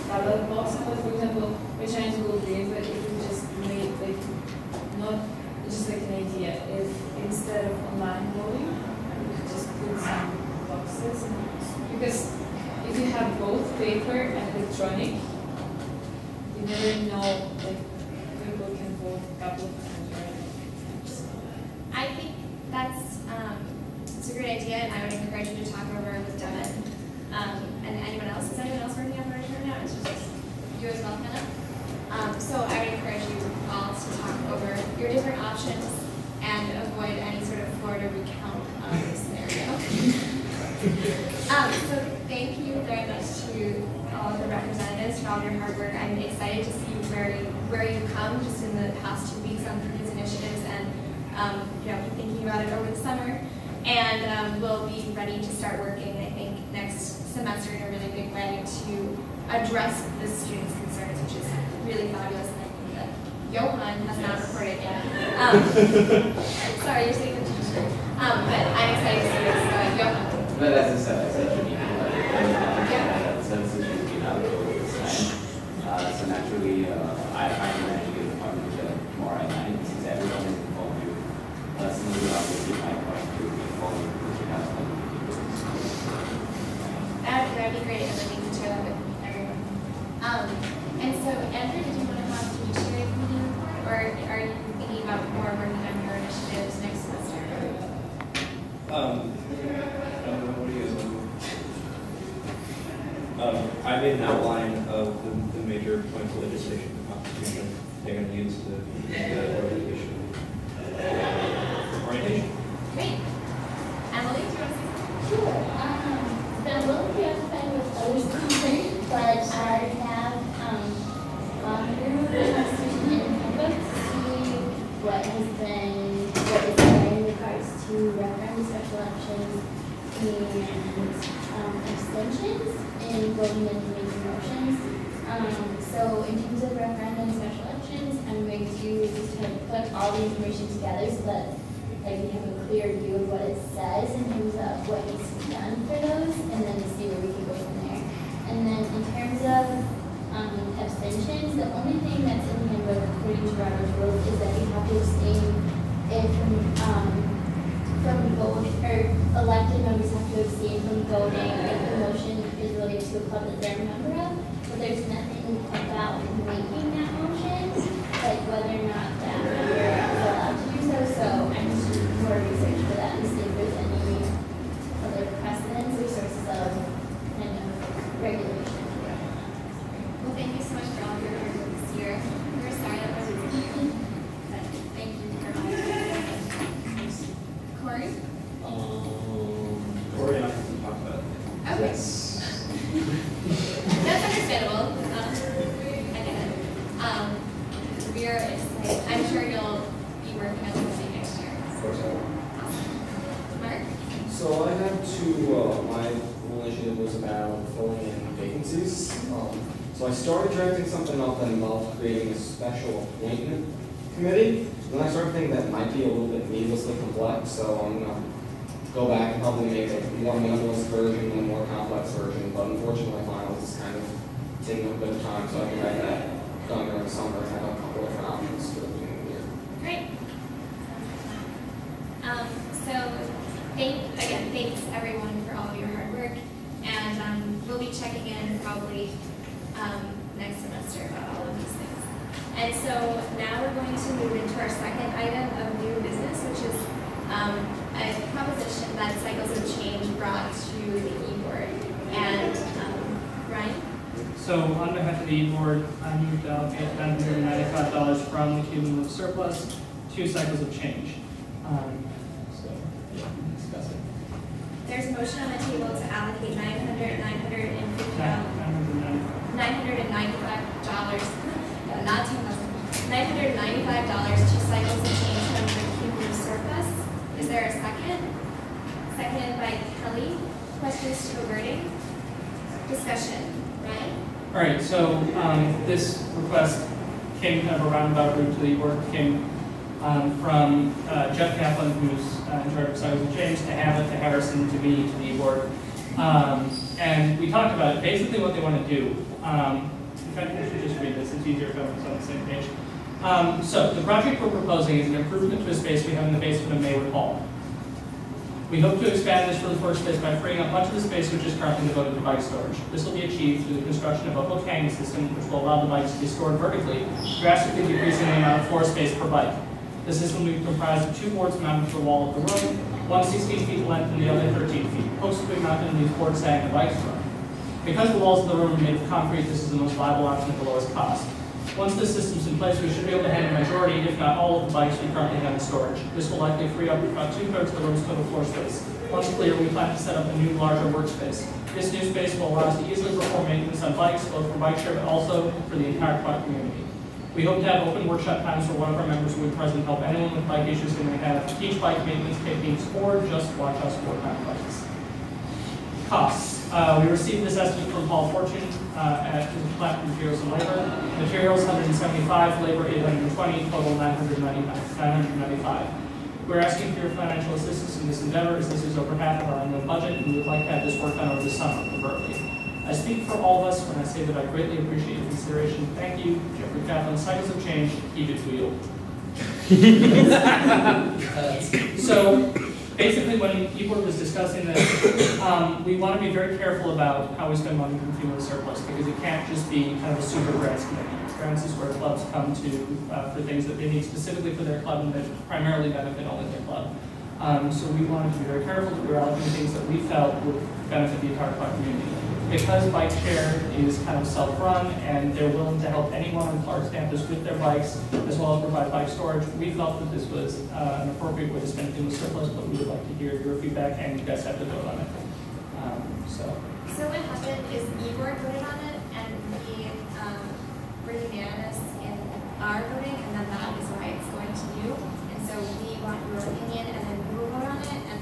ballot boxes, for example, we're trying to go big, but if we just make not just an idea, if instead of online voting, we could just put some boxes, because if you have both paper and electronic, you never know people can vote a couple of times, right? I think that's a great idea, and I would encourage you to talk over with Devin. And anyone else? Is anyone else working on voter turnout? It's just you as well, Hannah? So I would encourage you all to talk over your different options and avoid any sort of Florida recount scenario. So thank you very much to all of the representatives for all your hard work. I'm excited to see where you come just in the past 2 weeks on these initiatives, and keep thinking about it over the summer. And we'll be ready to start working, I think, next semester in a really big way to address the students' concerns, which is really fabulous. And I think that Johan has not reported yet. Sorry, you're saying the but I'm excited to see this. Johan. But as I said, you need services should be out over this time. So naturally, I manage to get the department tomorrow at night, since everyone is informed you. Plus, having an outline of the major points of legislation in the Constitution they're going to use to make the orientation. Great. Emily, do you want to say something? Sure. Been a little preoccupied with other schools, but I have gone through the Constitution in handbook to see what is there in regards to referendums, special elections, and abstentions in voting and making motions. So in terms of referendums, special elections, I'm going to just kind of put all the information together so that we have a clear view of what it says in terms of what needs to be done for those, and then see where we can go from there. And then in terms of abstentions, the only thing that's in the handbook according to Robert's rules is that we have to abstain if from voting, or elected members have to abstain from voting if the motion is related to a club that they're a member of. But there's nothing about making that motion, like whether or not that member is allowed to do so. So I'm just doing more research for that and see if there's any other precedents or sources of kind of regulation. Well, thank you so much for all your hard work this year. We're sorry that wasn't easy, but thank you for all your work. Corey? Corey and I can talk about it. Okay. That's understandable. I get it. We're excited. I'm sure you'll be working on something next year. Of course I will. Awesome. Mark? So I had two, my whole initiative was about filling in vacancies. So I started drafting something up that involved creating a special appointment committee. Then I started thinking that might be a little bit needlessly complex, so I'm going to go back and probably make a more minimalist version and a more complex version. But unfortunately, finals is kind of taking a bit of time, so I can write that done during the summer and have a couple different options for the beginning of the year. Great. Thanks everyone for all of your hard work, and we'll be checking in probably next semester about all of these things. And so now we're going to move into our second item of new business, which is a proposition that Cycles of Change brought to the e-board. And Ryan? So on behalf of the e-board, I moved to allocate $995 from the cumulative surplus to Cycles of Change. So yeah, we can discuss it. There's a motion on the table to allocate $995 not $2,000, $995 to Cycles of Change from the cumulative surplus. Is there a second? Seconded by Kelly. Questions to the wording? Discussion. Ryan? All right, so this request came kind of a roundabout route to the board. Came from Jeff Kaplan, who's in charge of Cycles of Change, to Hammett, to Harrison, to me, to the board. And we talked about basically what they want to do. In fact, I should just read this. It's easier if everyone's on the same page. So the project we're proposing is an improvement to a space we have in the basement of Maywood Hall. We hope to expand this roof floor space by freeing up much of the space which is currently devoted to bike storage. This will be achieved through the construction of a hook hanging system which will allow the bikes to be stored vertically, drastically decreasing the amount of floor space per bike. The system will be comprised of two boards mounted to the wall of the room, one 16 feet in length and the other 13 feet. Posts will be mounted on these boards stacking the bikes from. Because the walls of the room are made of concrete, this is the most viable option at the lowest cost. Once this system's in place, we should be able to handle a majority, if not all, of the bikes we currently have in storage. This will likely free up about 2/3 of the room's total floor space. Once clear, we plan to set up a new, larger workspace. This new space will allow us to easily perform maintenance on bikes, both for bike share, but also for the entire club community. We hope to have open workshop times for one of our members who would present help anyone with bike issues who may have teach bike maintenance techniques or just watch us work on bikes. Costs. We received this estimate from Paul Fortune at Plant Materials and Labor. Materials 175, labor 820, total 995. We're asking for your financial assistance in this endeavor, as this is over half of our annual budget, and we would like to have this work done over the summer, preferably. I speak for all of us when I say that I greatly appreciate your consideration. Thank you, Jeffrey Kaplan. Cycles of Change, keep it wheeled. So, basically, when people was discussing this, we want to be very careful about how we spend money from cumulative surplus, because it can't just be kind of a super grants committee. Grants is where clubs come to for things that they need specifically for their club and that primarily benefit only their club. So we wanted to be very careful that we were allocating things that we felt would benefit the entire club community. because bike share is kind of self-run and they're willing to help anyone on Clark's campus with their bikes, as well as provide bike storage, we felt that this was an appropriate way to spend cumulative surplus, but we would like to hear your feedback, and you guys have to vote on it. So what happened is E-Board voted on it, and we were unanimous in our voting, and then that is why it's going to you. And so we want your opinion, and then we will vote on it, and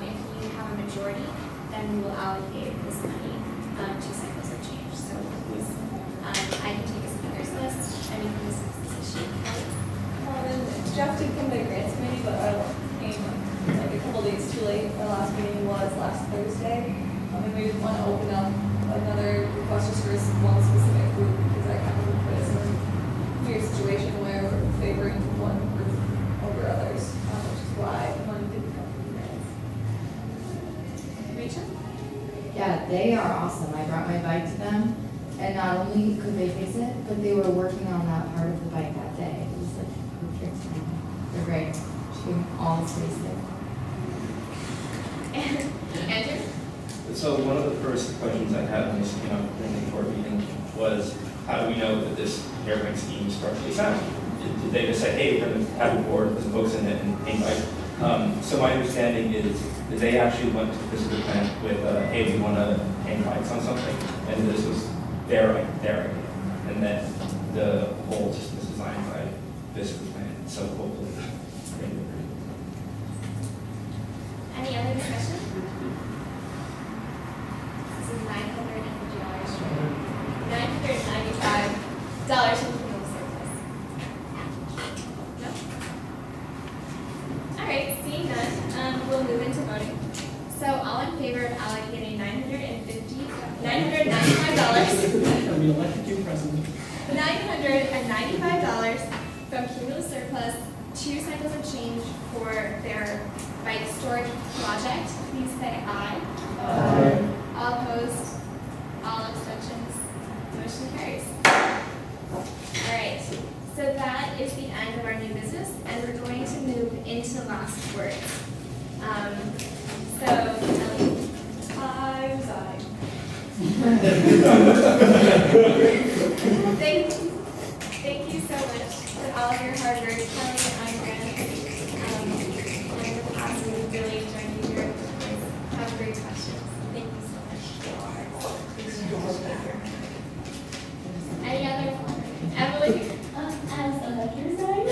if you have a majority, then we will allocate this money to cycles of change. So please, I can take a speakers list, and we can discuss this issue. And Jeff did come to the grants committee, but I came like a couple days too late. Our last meeting was last Thursday. And we didn't want to open up another request just for one specific group, because that kind of would put us in a weird situation where we're favoring one group over others, which is why one didn't come from you guys. Rachel? Yeah, they are awesome. I brought my bike to them, and not only could they fix it, but they were working on that part of the bike that day. It was like perfect. They're great. She gave me all the space there. Andrew? So one of the first questions I had when this came up during the board meeting was, how do we know that this airbag scheme is structurally sound? Did they just say, hey, we're going to have a board with some folks in it and paint bike? So my understanding is that they actually went to the physical plant with, hey, we want to hang bikes on something, and this was their idea. And then the whole system is designed by physical plant, so hopefully they will agree. Any other discussion? This is $950. $995 from criminal surplus. No? All right, seeing none, we'll move into voting. So all in favor of allocating $995 from cumulative surplus to cycles of change for their bike storage project, please say aye. Aye. All opposed? All abstentions? Motion carries. All right, so that is the end of our new business, and we're going to move into last words. So, Ellie, I resign. Thank you so much for all of your hard work, Kelly and Grant. In the past, we've really enjoyed you here. Have great questions. Thank you so much. Any other? Emily? As a lecture sign.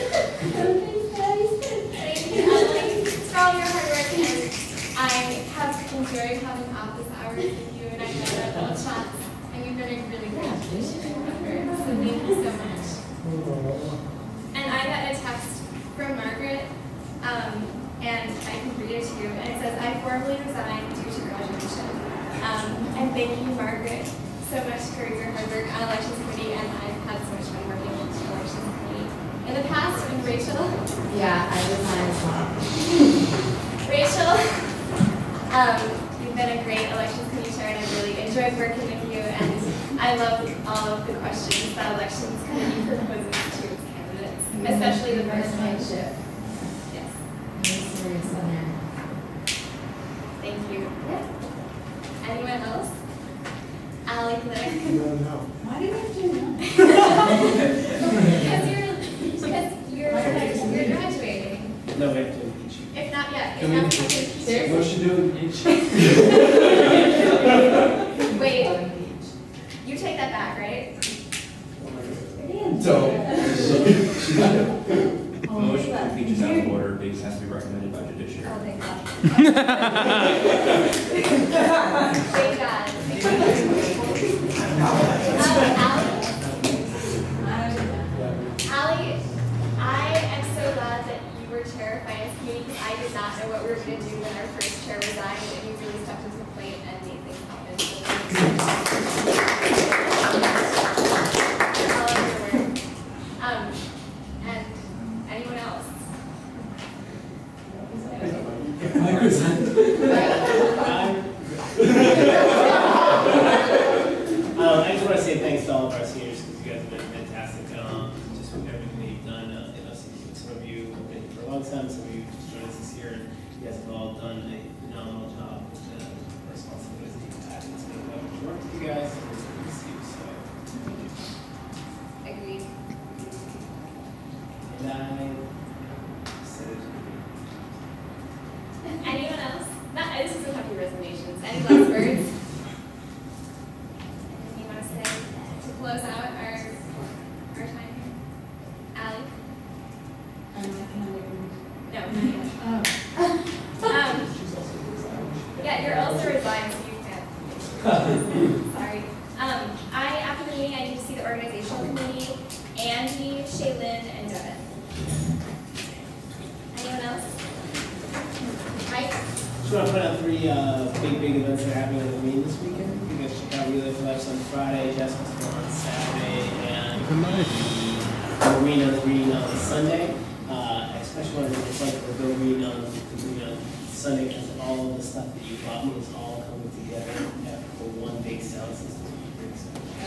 Thank you, Emily, for all your hard work. And I have enjoyed having office hours with you, and I know that little chats, and you've been a really great addition to my work. So thank you so much. And I got a text from Margaret, and I can read it to you, and it says, I formally resign due to graduation. And thank you, Margaret, so much for your hard work on elections committee, and I've had so much fun working with the elections committee. In the past, and Rachel? Yeah, I resign as well. Rachel, you've been a great elections committee chair, and I really enjoyed working with you, and I love all of the questions that elections committee proposes to its candidates, especially the first one. Yes. Very serious on there. Thank you. Yeah. Anyone else? Allie Glitter? No. Why did I do that? Because you're graduating. No, we have to impeach you. If not yet. Can we impeach you? What should do impeach? Wait. You take that back, right? Motion to impeach is out of order because it has to be recommended by Judiciary. Oh, thank God. Thank God. Allie, I am so glad that you were chair of finance committee because I did not know what we were going to do when our first chair resigned, and you really stepped into the plate and made things happen. And anyone else? I just want to say thanks to all of our seniors because you guys have been fantastic. Just with everything that you've done. Some of you have been here for a long time, some of you just joined us this year, and you guys have all done a phenomenal job with the responsibilities that you've had. It's been a work I said it to Anyone else? This doesn't have to be resignations. Any last words? Anything you want to say to close out our time here? Allie? I'm not gonna make No, not yet. Yeah, you're also resigned, so you can't. Sorry. After the meeting, I need to see the organizational committee, Angie, Shaylin, and Devin. Anyone else? Mike? Just want to point out 3 big events that are happening in the meeting this weekend. You guys check out Relay for Life on Friday, Jazz Festival on Saturday, and the Marina reading on Sunday. I especially want to reflect the reading on Sunday because all of the stuff that you brought me is all coming together for one big sound system.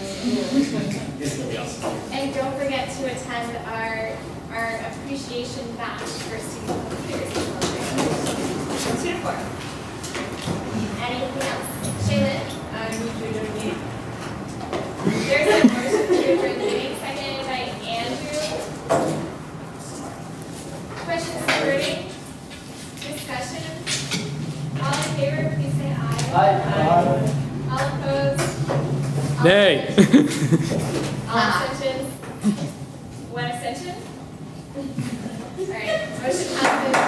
It's going to be awesome. And don't forget to attend our appreciation bash for student leaders. From 2 to 4. Anything else? Shaylin? There's a motion to adjourn the meeting, seconded by Andrew. Questions regarding discussion? All in favor, please say aye. Aye. All opposed? Nay. All abstentions? 1 abstention? All right, motion passes.